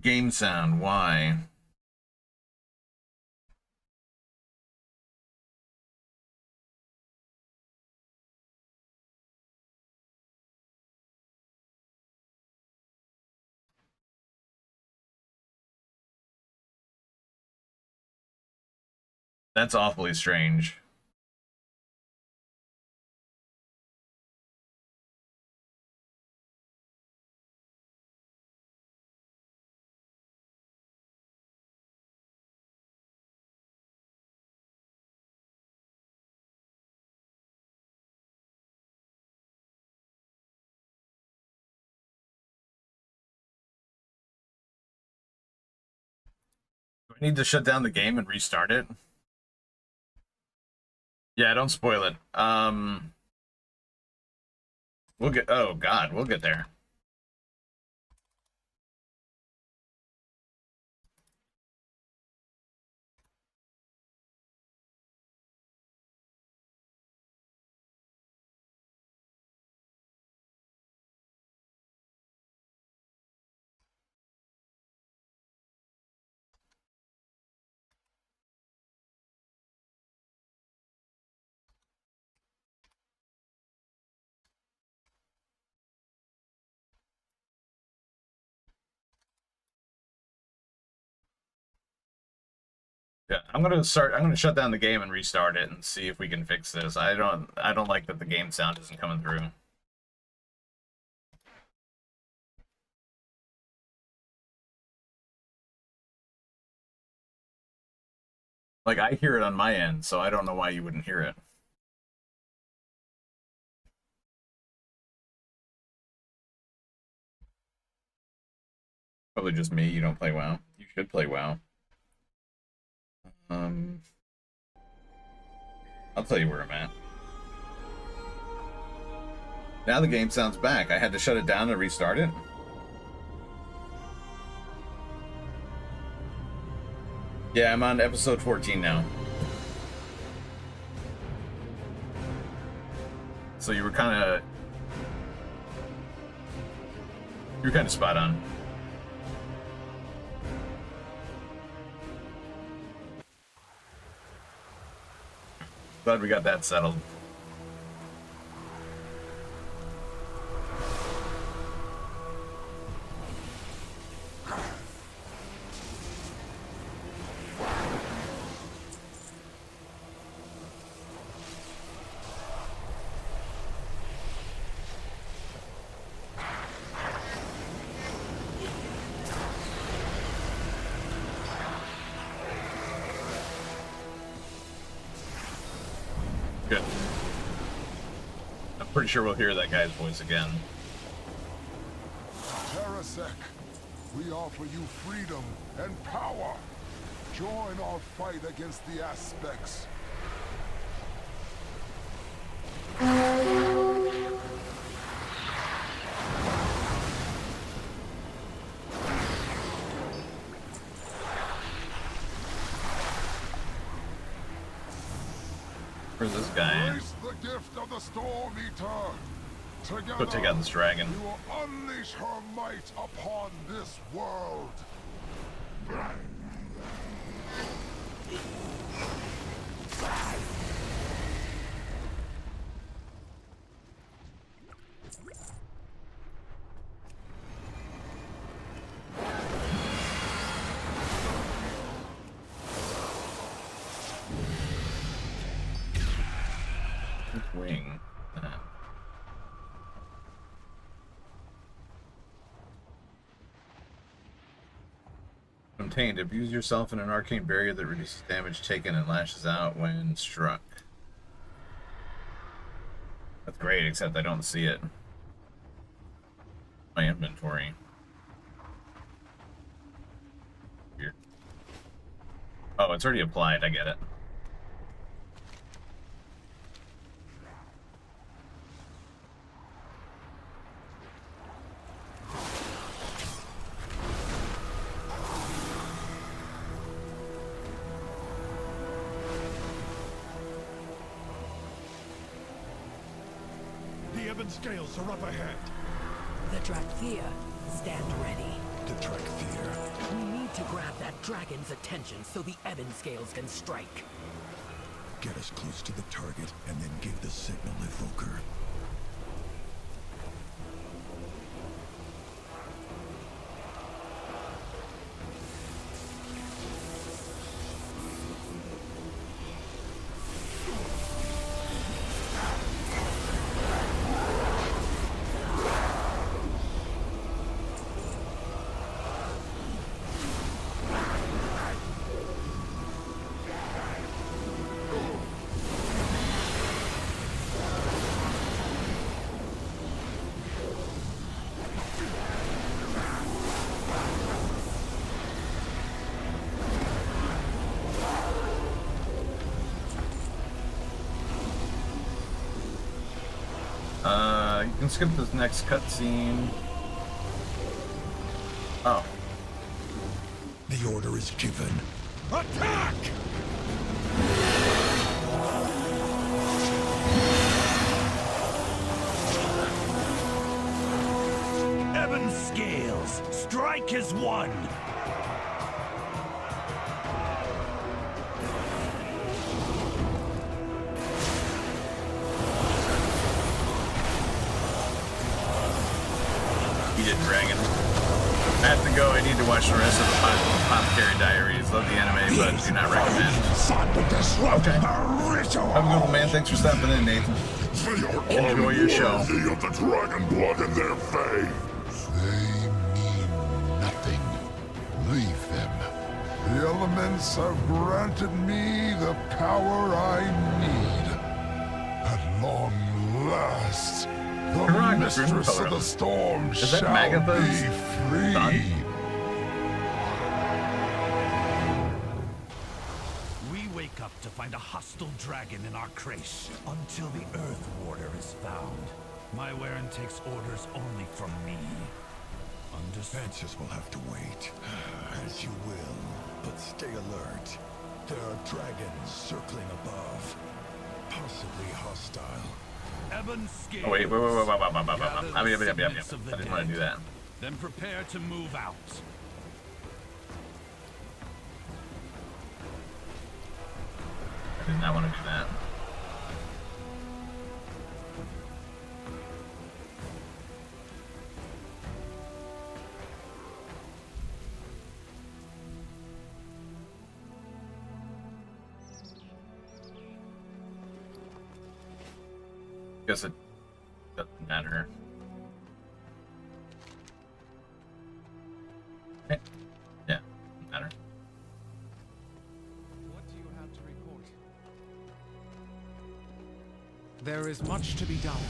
Game sound, why? That's awfully strange. Do I need to shut down the game and restart it? Yeah, don't spoil it. We'll get, oh god, we'll get there. Yeah, I'm gonna shut down the game and restart it and see if we can fix this. I don't like that the game sound isn't coming through. Like, I hear it on my end, so I don't know why you wouldn't hear it. Probably just me, you don't play WoW. You should play WoW. I'll tell you where I'm at. Now the game sounds back. I had to shut it down and restart it. Yeah, I'm on episode 14 now. So you were kind of spot on. Glad we got that settled. Good. I'm pretty sure we'll hear that guy's voice again. Terrasec, we offer you freedom and power. Join our fight against the aspects. Where's this guy? Embrace the gift of the Storm Eater. Together, Go take out this dragon. we will unleash her might upon this world. Wing. contained. Abuse yourself in an arcane barrier that reduces damage taken and lashes out when struck. That's great, except I don't see it. My inventory. Weird. Oh, it's already applied. I get it. The Ebon Scales are up ahead. The Drakthir, stand ready. The Drakthir. We need to grab that dragon's attention so the Ebon Scales can strike. Get us close to the target and then give the signal, Evoker. You can skip this next cutscene. Oh. The order is given. Attack! Ebon Scales, strike as one! Dragon. I have to go. I need to watch the rest of the Apothecary Diaries. Love the anime, but do not recommend. Okay. Have a good one, man. Thanks for stopping in, Nathan. Enjoy your show. Of the dragon blood in their veins. They mean nothing. Leave them. The elements have granted me the power I need. At long last. The mistress of the storm shall Magatha's be free. son? We wake up to find a hostile dragon in our crate until the Earth Warder is found. My Warren takes orders only from me. Answers will have to wait. As you will, but stay alert. There are dragons circling above, possibly hostile. Ebon Scales. Oh, wait. I didn't Dead. want to do that. Then prepare to move out. I did not want to do that. Guess it doesn't matter. Okay. Yeah, doesn't matter. What do you have to report? There is much to be done.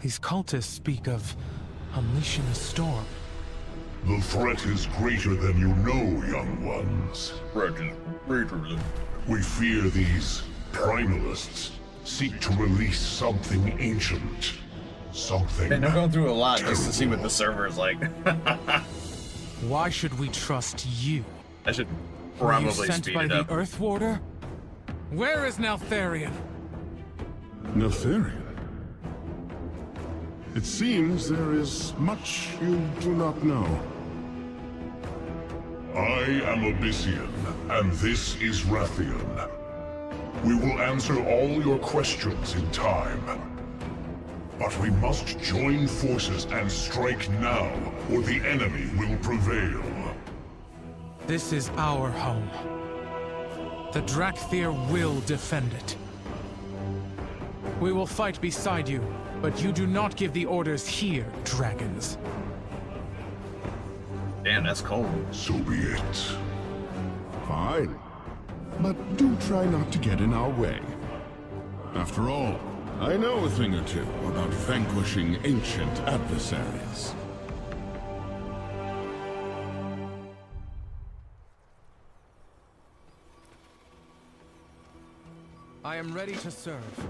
These cultists speak of unleashing a storm. The threat is greater than you know, young ones. We fear these primalists seek to release something ancient. Something. And I'm going through a lot just to see what the server is like. Why should we trust you? I should Were you probably sent speed by it the up. Earth Warder? Where is Neltharion? Neltharion? It seems there is much you do not know. I am Abyssian, and this is Rathian. We will answer all your questions in time. But we must join forces and strike now, or the enemy will prevail. This is our home. The Drakthir will defend it. We will fight beside you, but you do not give the orders here, dragons. Damn, that's cold. So be it. Fine. But do try not to get in our way. After all, I know a thing or two about vanquishing ancient adversaries. I am ready to serve.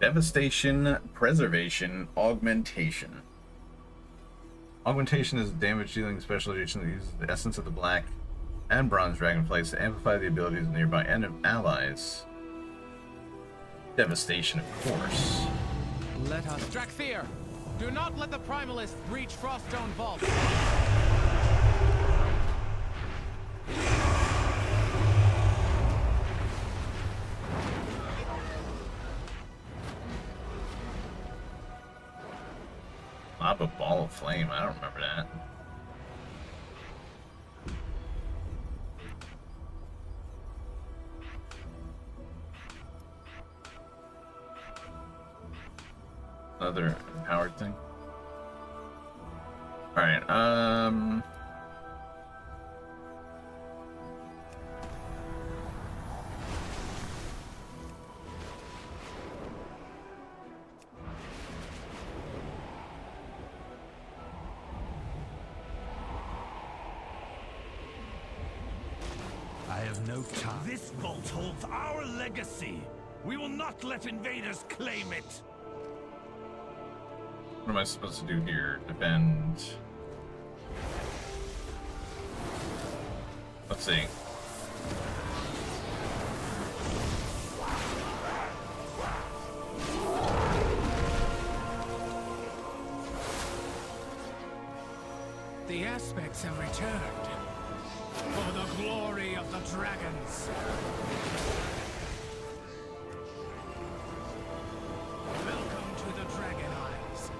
Devastation, preservation, augmentation. Augmentation is a damage-dealing special edition that uses the essence of the black and bronze dragonflies to amplify the abilities of nearby allies. Devastation, of course. Let us... Drakthir! Do not let the Primalists breach Froststone Vault! Lava ball of flame, I don't remember that. Another empowered thing. Alright, I have no time. This vault holds our legacy. We will not let invaders claim it. what am I supposed to do here? Defend. Let's see. The aspects have returned. For the glory of the dragons. Welcome to the Dragon Isles.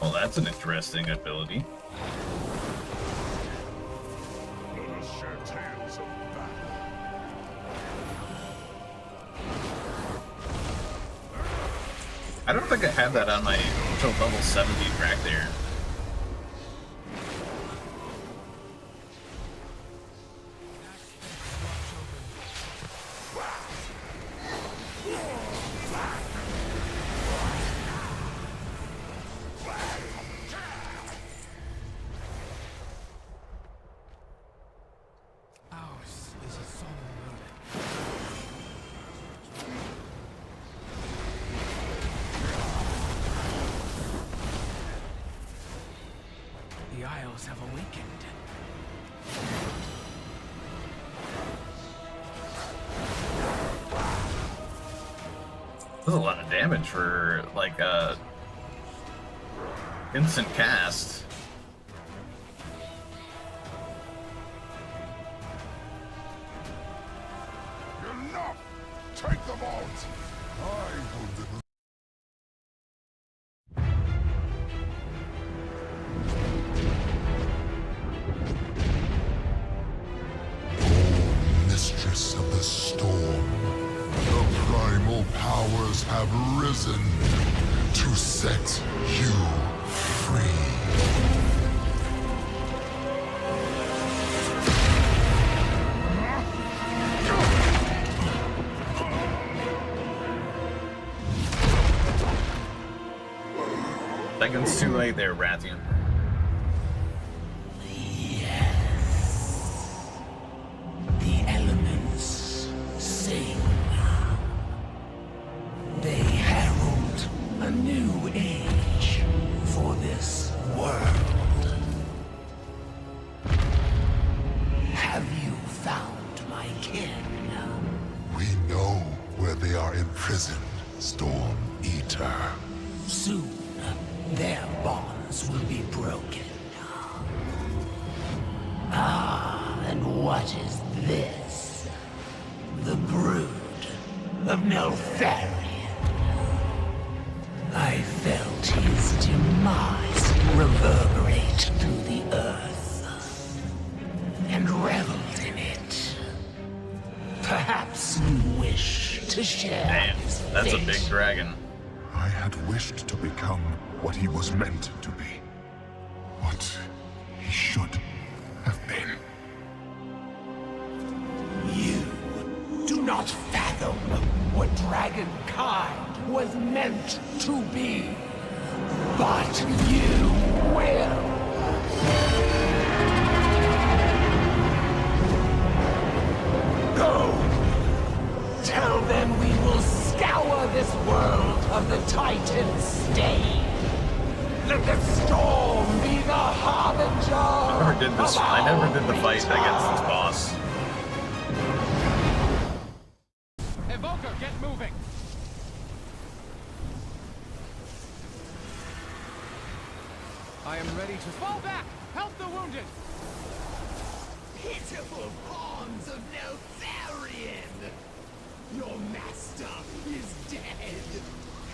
Well, that's an interesting ability. Let us share tales of battle. I don't think I have that on my until level 70 track there. Ours is a solemn burden. The Isles have awakened. That's a lot of damage for like instant cast. Enough! Take the vault! I will deliver. Mistress of the storm, the primal powers have risen to set you free. Seconds too late there, Rathian. The elements sing. They herald a new age for this world. Have you found my kin? We know where they are imprisoned, Storm Eater. Soon, their bonds will be broken. Ah, and what is this? The brood of Neltharion. I felt his demise reverberate through the earth, and reveled in it. Perhaps you wish to share Damn, his that's a fate. big dragon. I had wished to become what he was meant to be. What he should have been. You do not fathom what dragonkind was meant to be. But you will. Go! Tell them we will scour this world of the Titan's stain. Let the storm be the harbinger. I never did the fight against this boss. Evoker, get moving! I am ready to fall back! Help the wounded! Pitiful pawns of Neltharion! Your master is dead,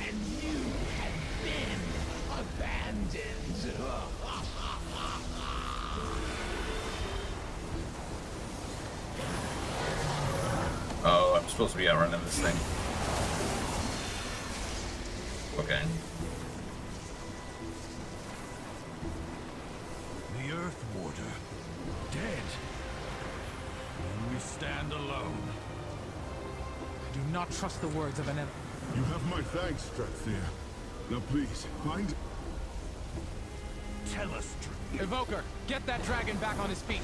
and you have been abandoned. Oh, I'm supposed to be outrunning this thing. Okay. The Earth Warder, dead. And we stand alone. I do not trust the words of an enemy. You have my thanks, Strathir. Now please, find... Tell us, Evoker, get that dragon back on his feet.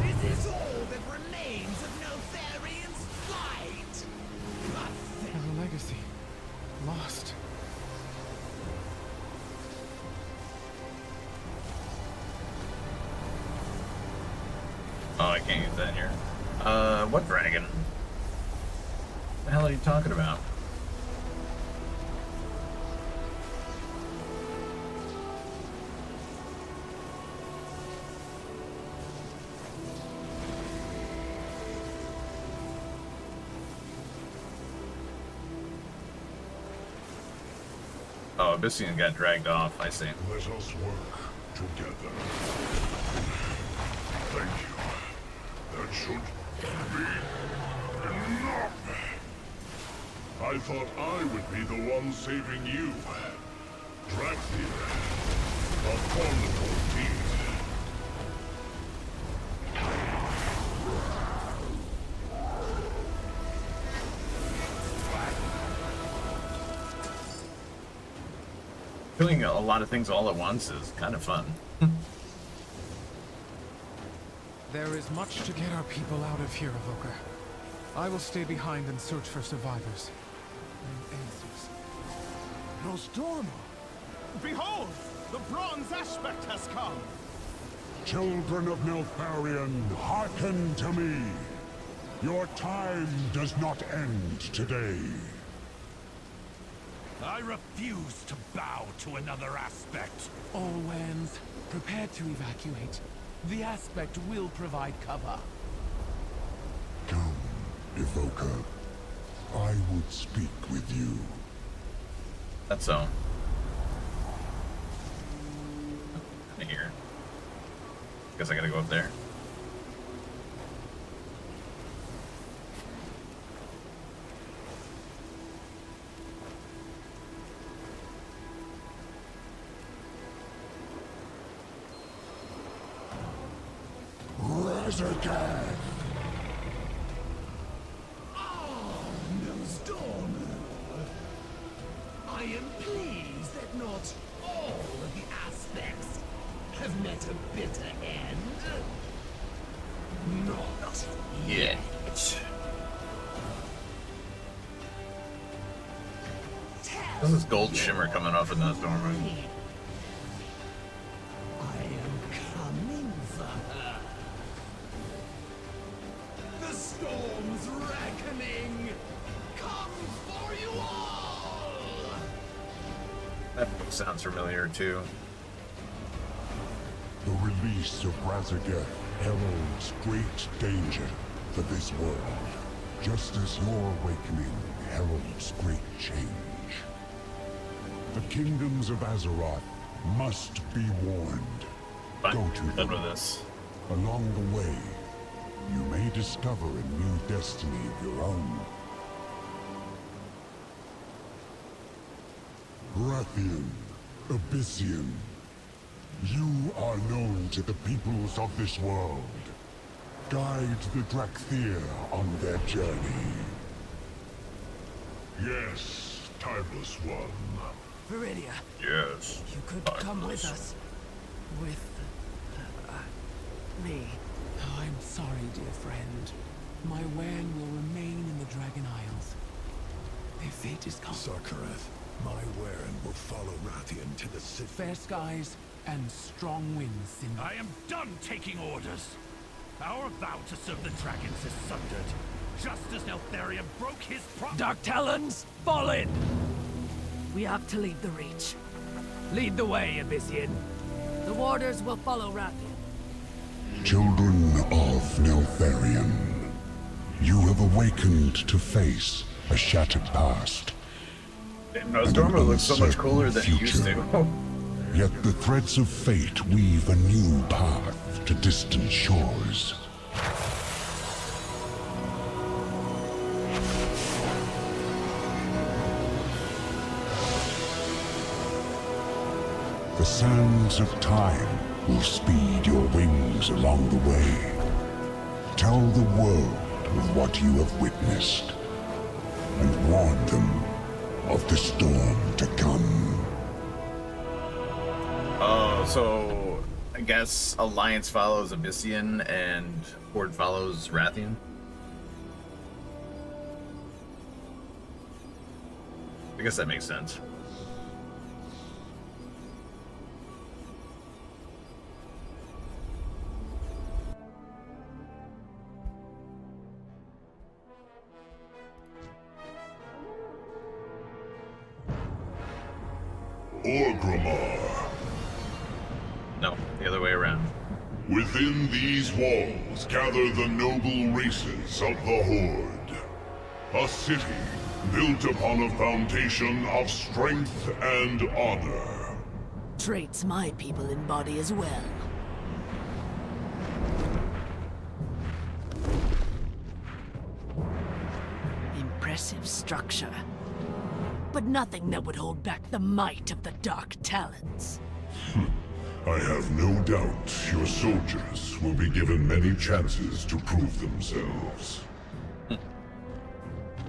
This is all that remains of Neltharion's fight. Our legacy. Lost. Oh, I can't use that here. What dragon? What the hell are you talking about? Oh, Abyssian got dragged off, I see. Let us work together. Thank you. That should be enough. I thought I would be the one saving you. Drakthir. A wonderful deed. Doing a lot of things all at once is kind of fun. There is much to get our people out of here, Evoker. I will stay behind and search for survivors. And answers. Nostormo! Behold! The bronze aspect has come! Children of Neltharion, hearken to me. Your time does not end today. I refuse to bow to another aspect. All lands, prepare to evacuate. The aspect will provide cover. Come, Evoker. I would speak with you. That's so. Here. Guess I gotta go up there. Resurgam! I am pleased that not all of the aspects have met a bitter end. Not Yeah. What's this gold shimmer coming off in that storm? I am coming for her. The storm's reckoning comes for you all. That book sounds familiar too. The release of Razageth heralds great danger for this world, just as your awakening heralds great change. The kingdoms of Azeroth must be warned. Go to Done with them. this. Along the way, you may discover a new destiny of your own. Rathian, Abyssian, you are known to the peoples of this world. Guide the Drakthir on their journey. Yes, timeless one. Viridia, Yes. you could come with us. With... me. Oh, I'm sorry, dear friend. My Wern will remain in the Dragon Isles. Their fate is come. Sarkareth, my Waren will follow Rathian to the city. Fair skies and strong winds, Cinder. I am done taking orders. Our vow to serve the dragons is sundered, just as Neltharion broke his Dark Talons, fall in! We have to leave the Reach. Lead the way, Abyssian. The warders will follow Rathian. Children of Neltharion, you have awakened to face a shattered past. Nostormo looks so much cooler than it used to. Yet the threads of fate weave a new path to distant shores. The sands of time will speed your wings along the way. Tell the world of what you have witnessed, and warn them of the storm to come. Oh, so I guess Alliance follows Abyssian and Horde follows Rathian? I guess that makes sense. Orgrimmar. No, the other way around. Within these walls gather the noble races of the Horde. A city built upon a foundation of strength and honor. Traits my people embody as well. Impressive structure. But nothing that would hold back the might of the Dark Talons. I have no doubt your soldiers will be given many chances to prove themselves.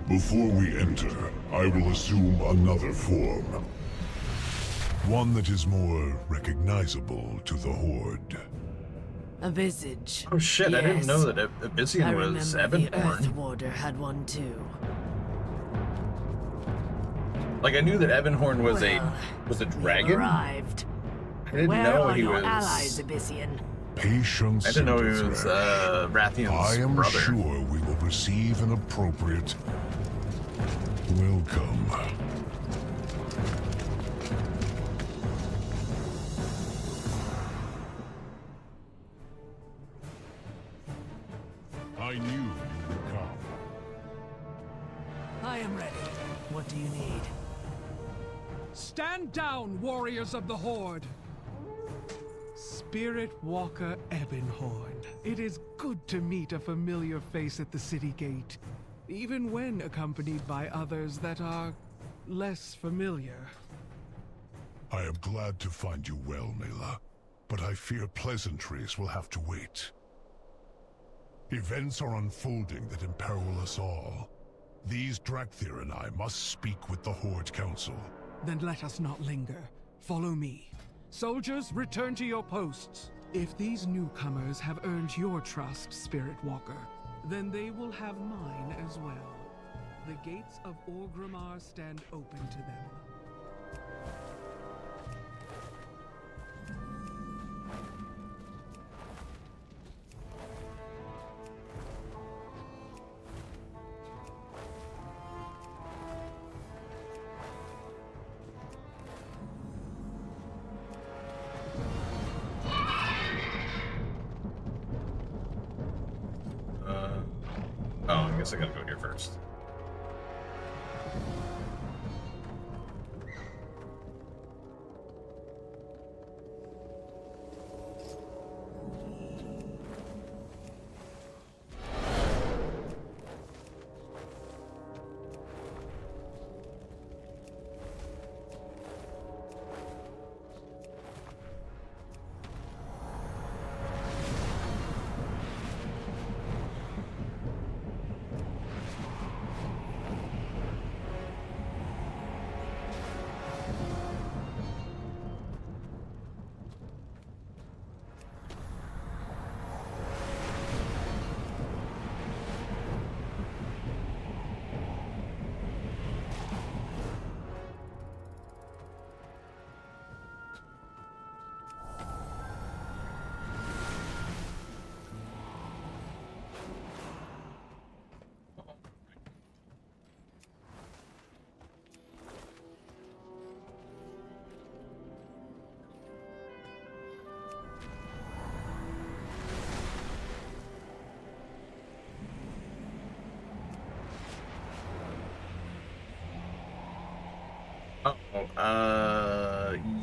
Before we enter, I will assume another form. One that is more recognizable to the Horde. A visage. Oh shit, I didn't Yes. know that I Abyssian was remember the Earth Evanborn. Warder had one too. Like I knew that Evanhorn was Well, a we've dragon. arrived. I didn't Where know are he your was. allies, Abyssian? Patience. I didn't know he and was thresh. Rathian's I am brother. sure we will receive an appropriate welcome. I knew you would come. I am ready. What do you need? Stand down, warriors of the Horde! Spirit Walker Ebonhorn. It is good to meet a familiar face at the city gate, even when accompanied by others that are less familiar. I am glad to find you well, Mela, but I fear pleasantries will have to wait. Events are unfolding that imperil us all. These Drakthir and I must speak with the Horde Council. Then let us not linger. Follow me. Soldiers, return to your posts. If these newcomers have earned your trust, Spirit Walker, then they will have mine as well. The gates of Orgrimmar stand open to them. guess I gotta go here first.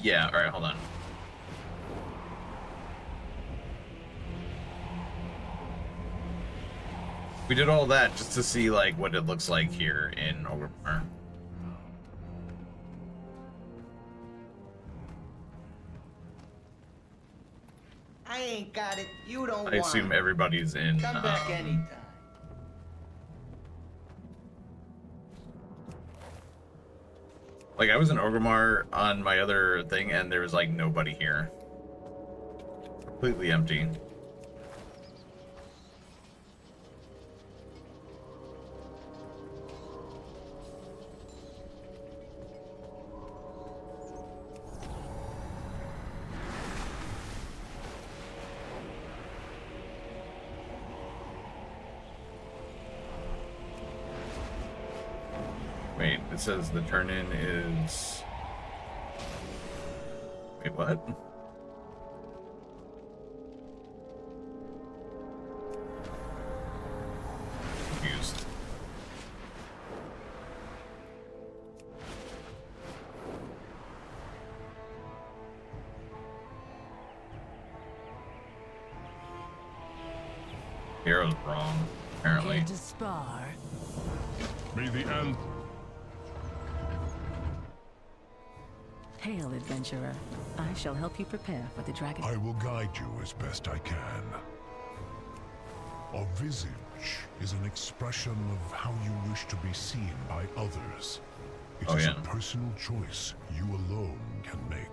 Yeah, alright, hold on. We did all that just to see, like, what it looks like here in Orgrimmar. I ain't got it. You don't want I assume it. everybody's in, Come back anytime. like, I was in Orgrimmar on my other thing, and there was, like, nobody here. Completely empty. Wait, it says the turn-in is... Wait, what? Confused. Hero's wrong, apparently. Here to spar. May the end. Hail, adventurer. I shall help you prepare for the dragon. I will guide you as best I can. A visage is an expression of how you wish to be seen by others. It is a personal choice you alone can make.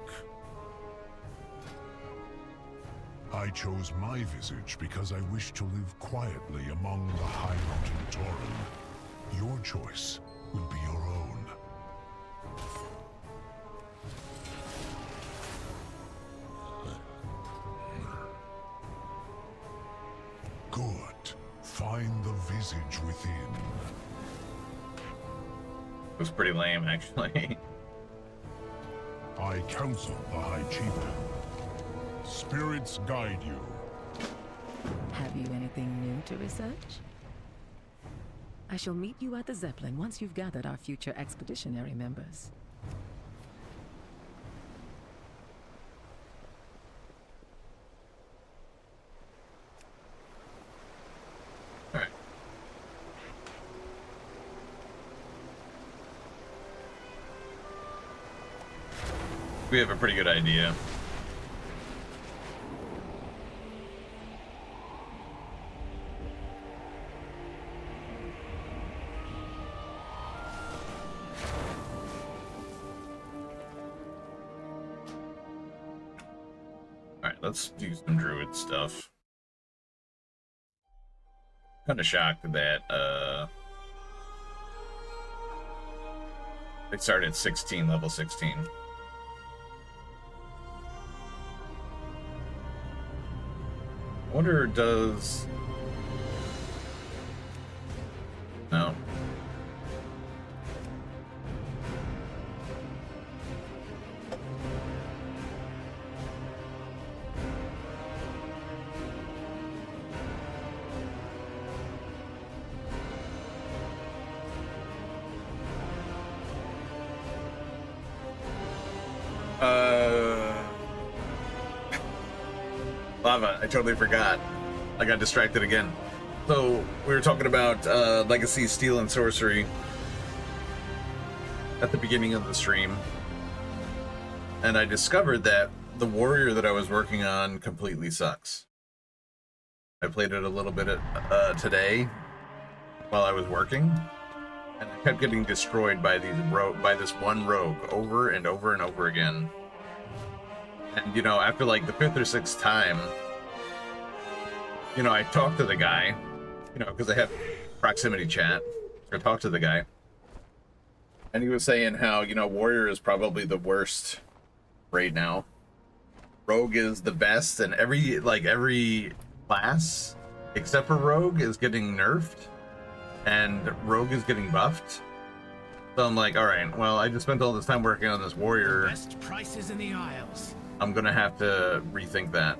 I chose my visage because I wish to live quietly among the High Mountain Tauren. Your choice will be your own. Good. Find the visage within. It was pretty lame, actually. I counsel the High Chieftain. Spirits guide you. Have you anything new to research? I shall meet you at the Zeppelin once you've gathered our future expeditionary members. Alright. We have a pretty good idea. Alright, let's do some druid stuff. Kind of shocked that they started at 16, level 16. I wonder, does... No. Lava, I totally forgot. I got distracted again. So, we were talking about Legacy Steel and Sorcery at the beginning of the stream. And I discovered that the warrior that I was working on completely sucks. I played it a little bit today while I was working, and I kept getting destroyed by this one rogue over and over and over again. And you know, after like the 5th or 6th time, you know, I talked to the guy, you know, because I have proximity chat. I talked to the guy, and he was saying how, you know, warrior is probably the worst right now. Rogue is the best, and every class except for rogue is getting nerfed, and rogue is getting buffed. So I'm like, all right, well, I just spent all this time working on this warrior. Best prices in the Isles. I'm gonna have to rethink that.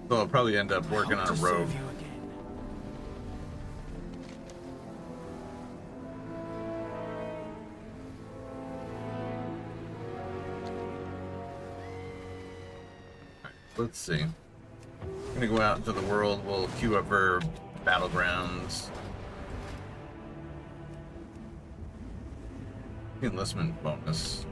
So I'll probably end up working on a rogue. Let's see. I'm gonna go out into the world. We'll queue up for Battlegrounds. Enlistment bonus.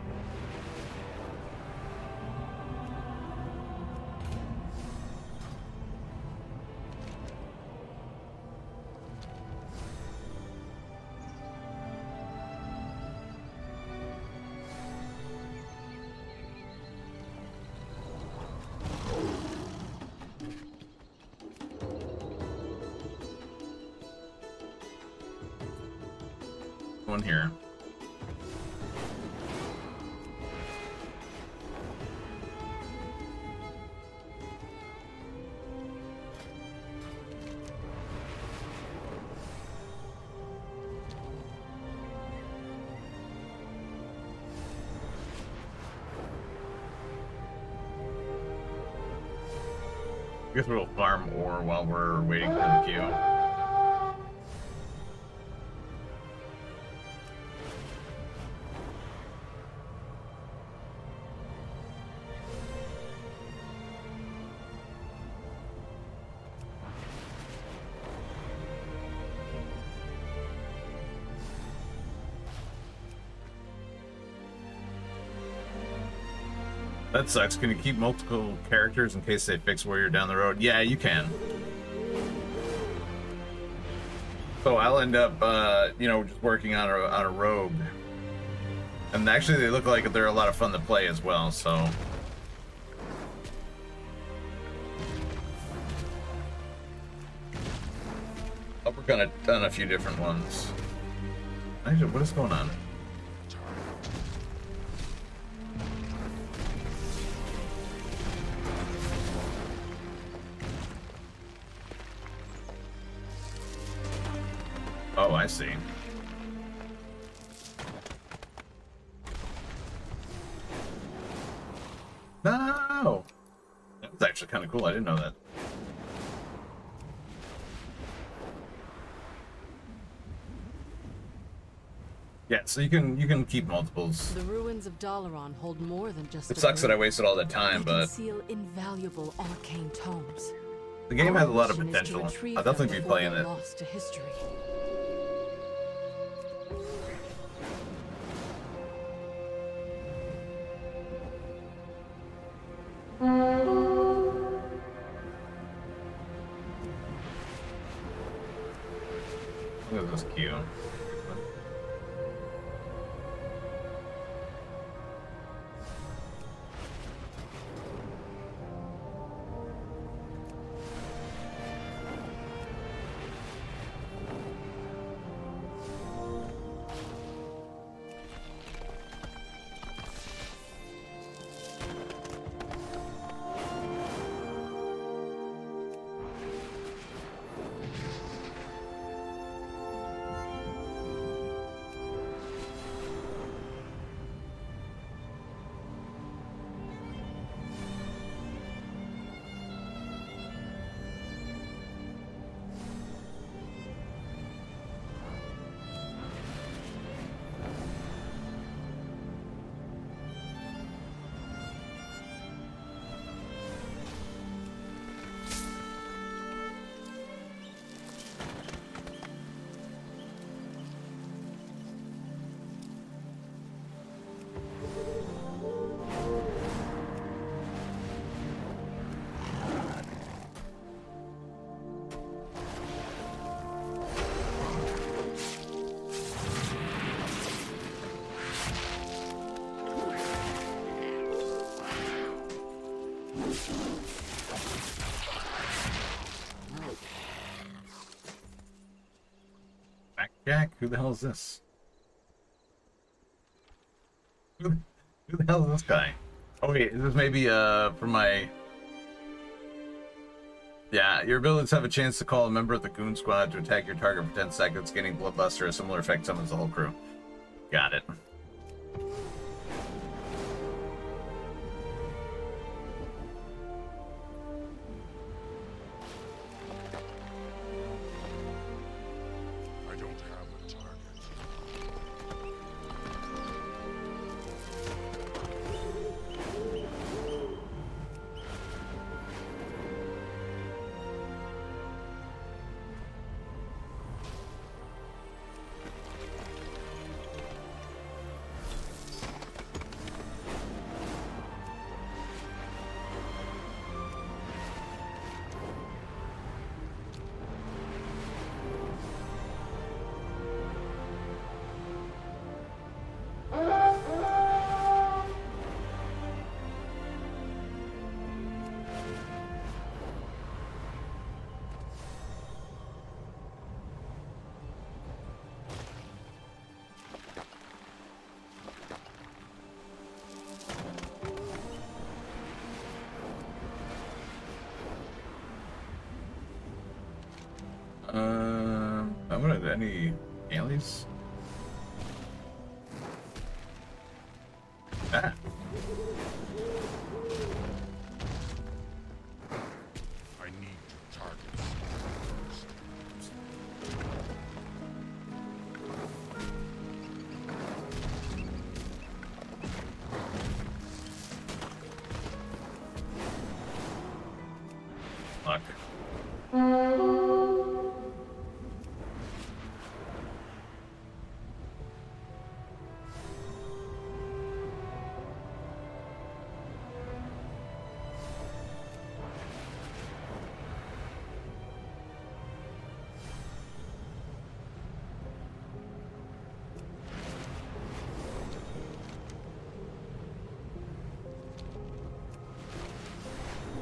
One here. I guess we'll farm ore while we're waiting for the queue. That sucks. Can you keep multiple characters in case they fix warrior down the road? Yeah, you can. So I'll end up, you know, just working on a rogue. And actually, they look like they're a lot of fun to play as well. So. I'll work on a few different ones. Actually, what is going on? Oh, I see. No! That was actually kind of cool. I didn't know that. Yeah, so you can keep multiples. The ruins of Dalaran hold more than just. It sucks that I wasted all that time, but conceal invaluable arcane tomes. the game has a lot of potential. I'll definitely be playing it. Lost to history. Look at this queue. Jack, who the hell is this? Who the hell is this guy? Oh wait, is this maybe for my... Yeah, your abilities have a chance to call a member of the Goon Squad to attack your target for 10 seconds, gaining Bloodluster. A similar effect summons the whole crew. Got it. I don't have a target. I'm gonna any aliens? Ah. I need to target first. Fuck.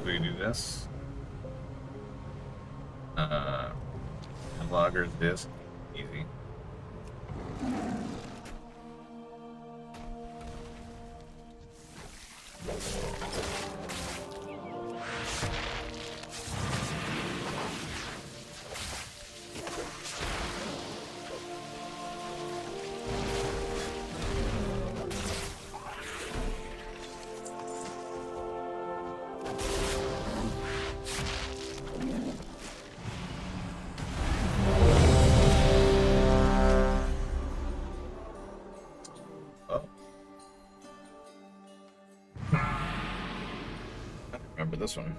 We can do this. Logger's disc. Easy. Remember this one.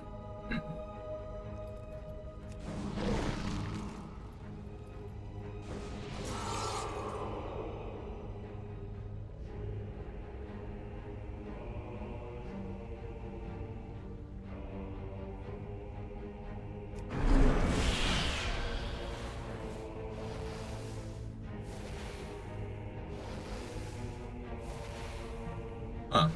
Huh.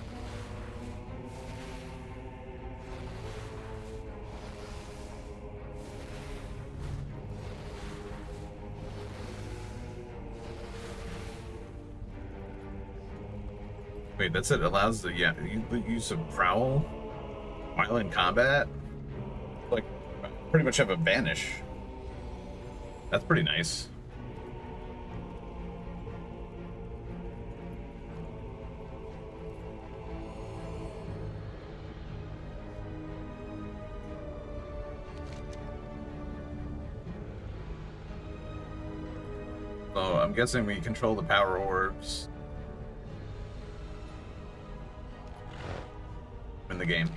Wait, that's it. Allows the use of prowl while in combat. Like, pretty much have a vanish. That's pretty nice. So I'm guessing we control the power orbs in the game.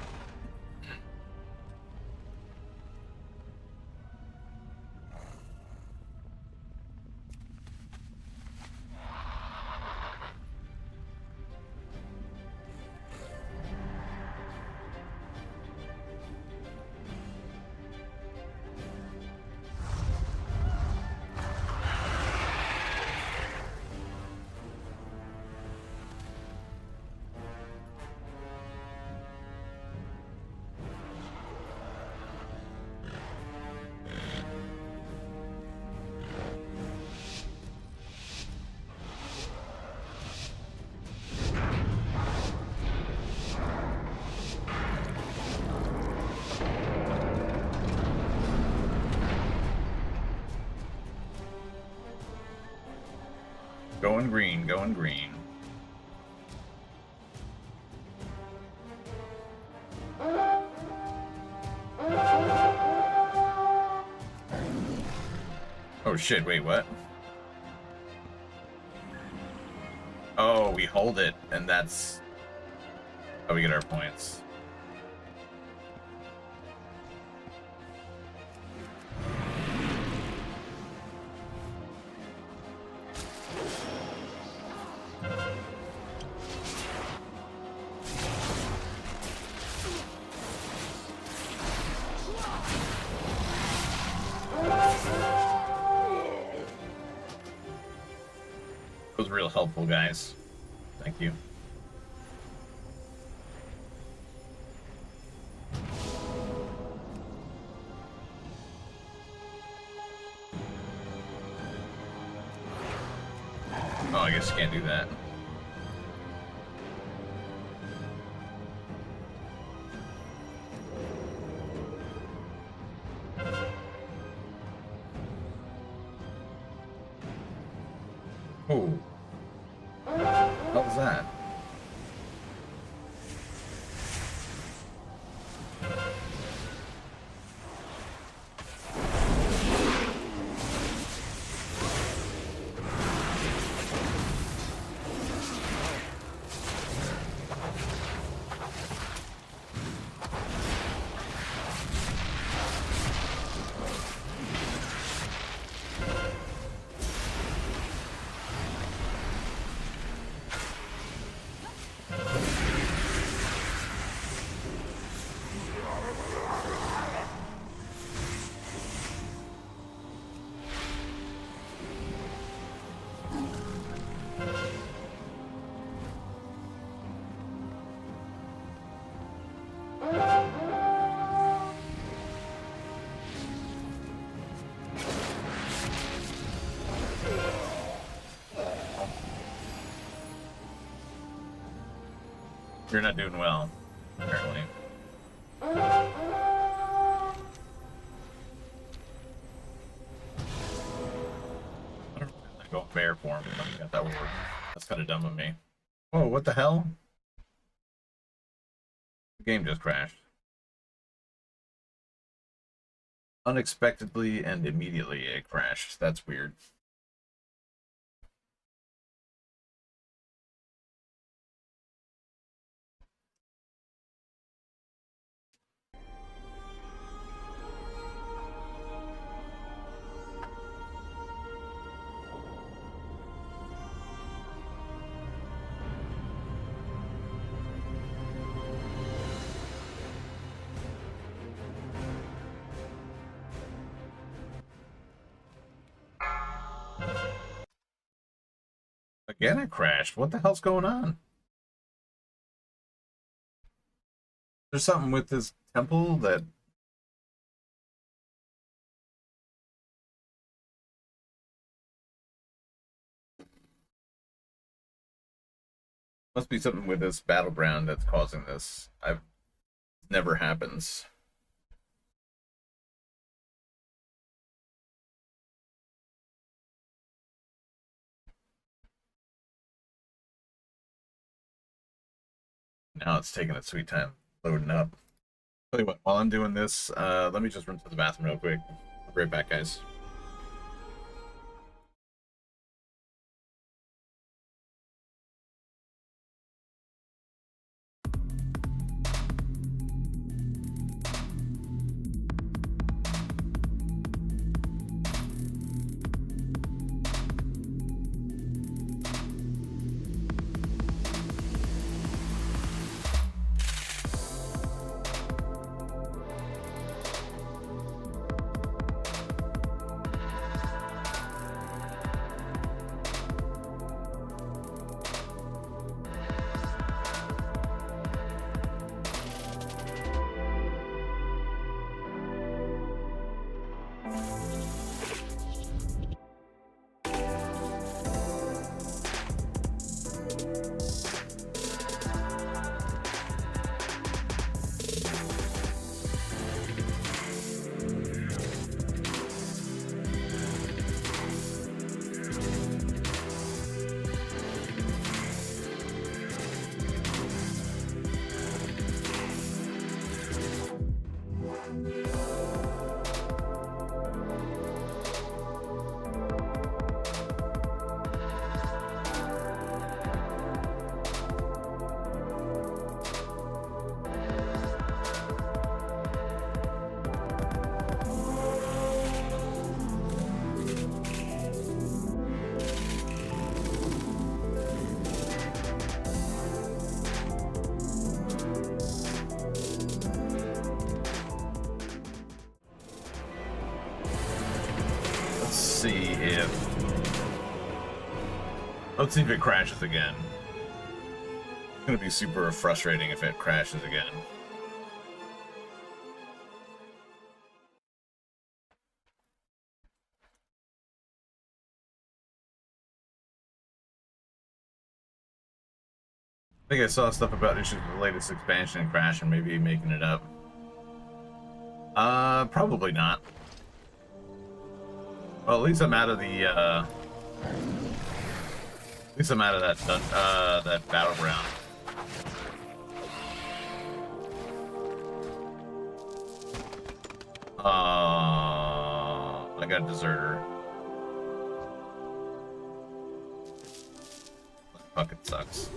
Going green, going green. Oh shit, wait, what? Oh, we hold it, and that's how we get our points. That was real helpful, guys. Thank you. Oh, I guess you can't do that. Oh. What was that? You're not doing well, apparently. I go bear form. I got that word. That's kind of dumb of me. Whoa, what the hell? The game just crashed. Unexpectedly and immediately it crashed. That's weird. Again, it crashed. What the hell's going on? There's something with this temple that... Must be something with this battleground that's causing this. Never happens. Now it's taking its sweet time loading up. Tell you what, while I'm doing this, let me just run to the bathroom real quick. I'll be right back, guys. Let's see if it crashes again. It's gonna be super frustrating if it crashes again. I think I saw stuff about issues with the latest expansion and crash and maybe making it up. Probably not. Well, at least I'm out of the, at least I'm out of that battleground. I got a deserter. Fuck, it sucks.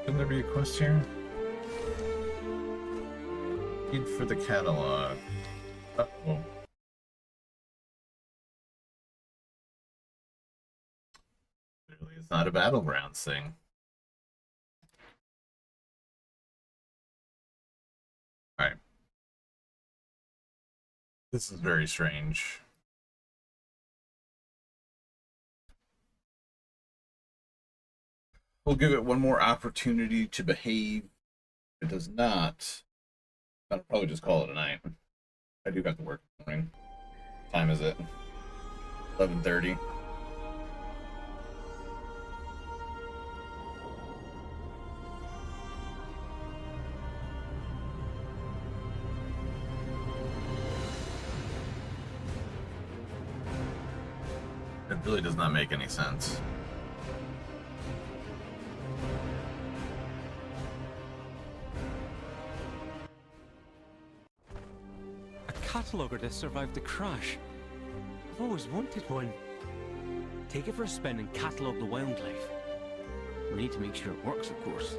Shouldn't there be a quest here? Need for the catalog. Uh-oh. Clearly it's not a Battlegrounds thing. Alright. This is very strange. We'll give it one more opportunity to behave. If it does not, I'll probably just call it a night. I do have to work in the morning. What time is it? 11:30. It really does not make any sense. Cataloger to survive the crash. I've always wanted one. Take it for a spin and catalogue the wildlife. We need to make sure it works, of course.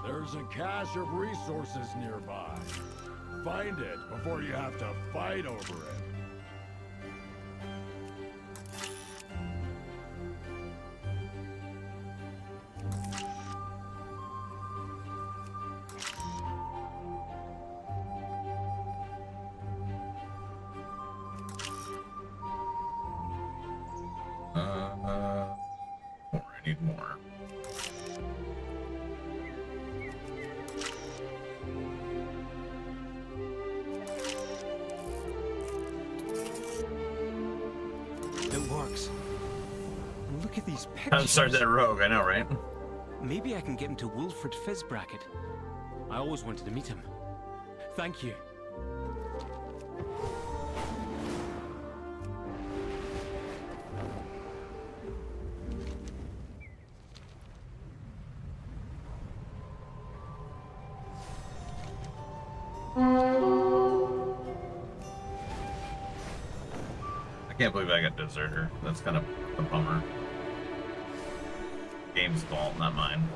There's a cache of resources nearby. Find it before you have to fight over it. More. I need more. It works. Look at these pictures. Time to start that rogue, I know, right? Maybe I can get him to Wilfred Fizzbracket. I always wanted to meet him. Thank you. I can't believe I got deserter. That's kind of a bummer. Game's fault, not mine.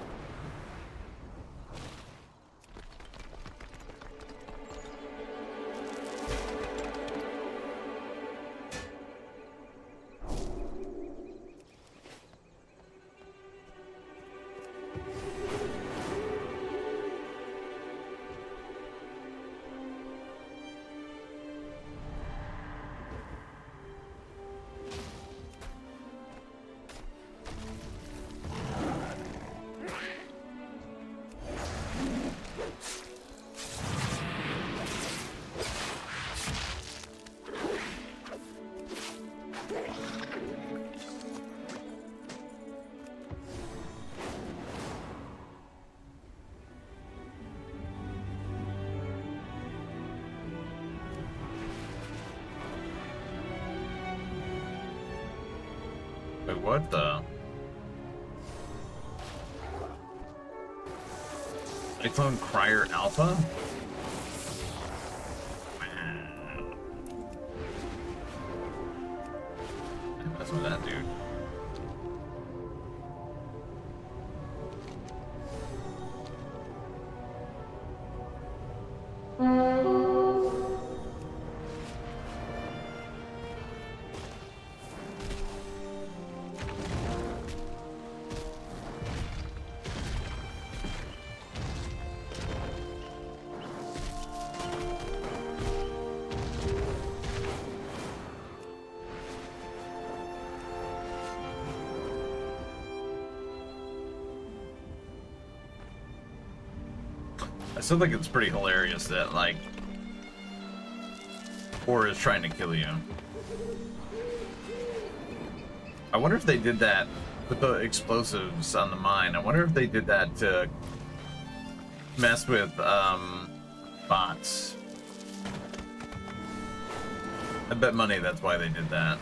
what the? Cyclone Crier Alpha? Wow. That's what that dude. I still think it's pretty hilarious that, like, Horror is trying to kill you. I wonder if they did that with the explosives on the mine. I wonder if they did that to mess with, bots. I bet money that's why they did that.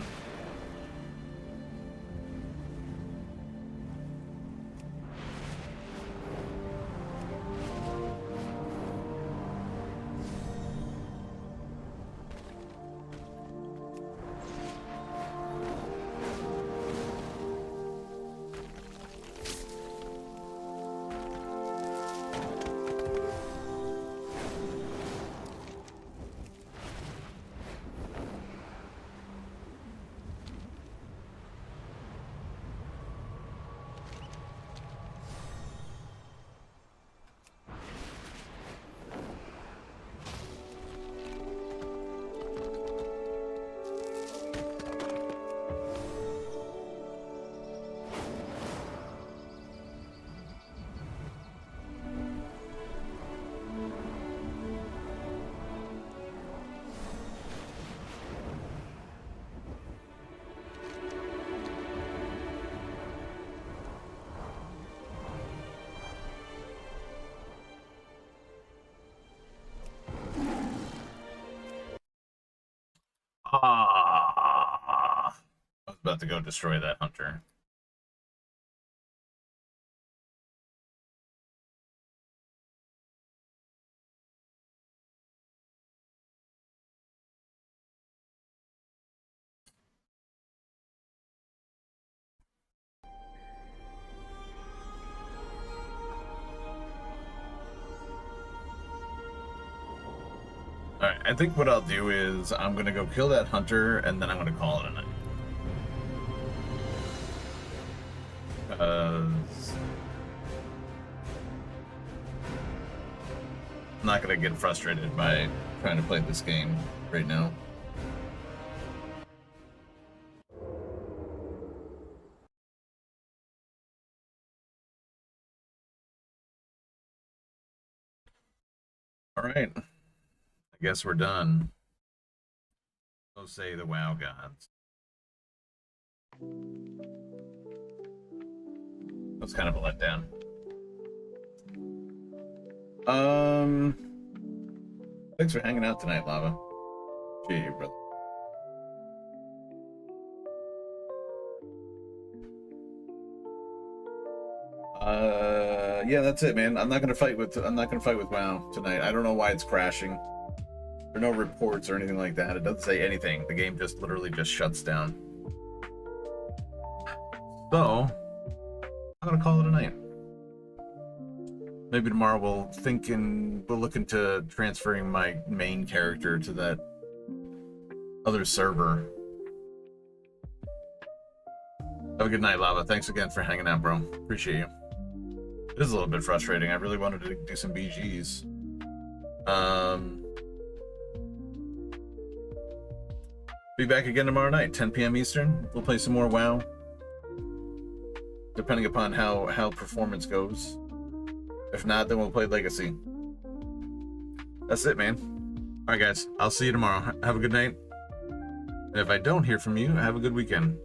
Ah, I was about to go destroy that hunter. Alright, I think what I'll do is I'm gonna go kill that hunter and then I'm gonna call it a night. I'm not gonna get frustrated by trying to play this game right now. Alright. I guess we're done. So say the WoW gods. That's kind of a letdown. Thanks for hanging out tonight, Lava. Gee, brother. Yeah, that's it, man. I'm not gonna fight with WoW tonight. I don't know why it's crashing. There are no reports or anything like that. It doesn't say anything. The game just literally just shuts down. So I'm gonna call it a night. Maybe tomorrow we'll look into transferring my main character to that other server. Have a good night, Lava. Thanks again for hanging out, bro. Appreciate you. It is a little bit frustrating. I really wanted to do some BGs. Be back again tomorrow night, 10 p.m. Eastern. We'll play some more WoW. Depending upon how performance goes. If not, then we'll play Legacy. That's it, man. Alright, guys. I'll see you tomorrow. Have a good night. And if I don't hear from you, have a good weekend.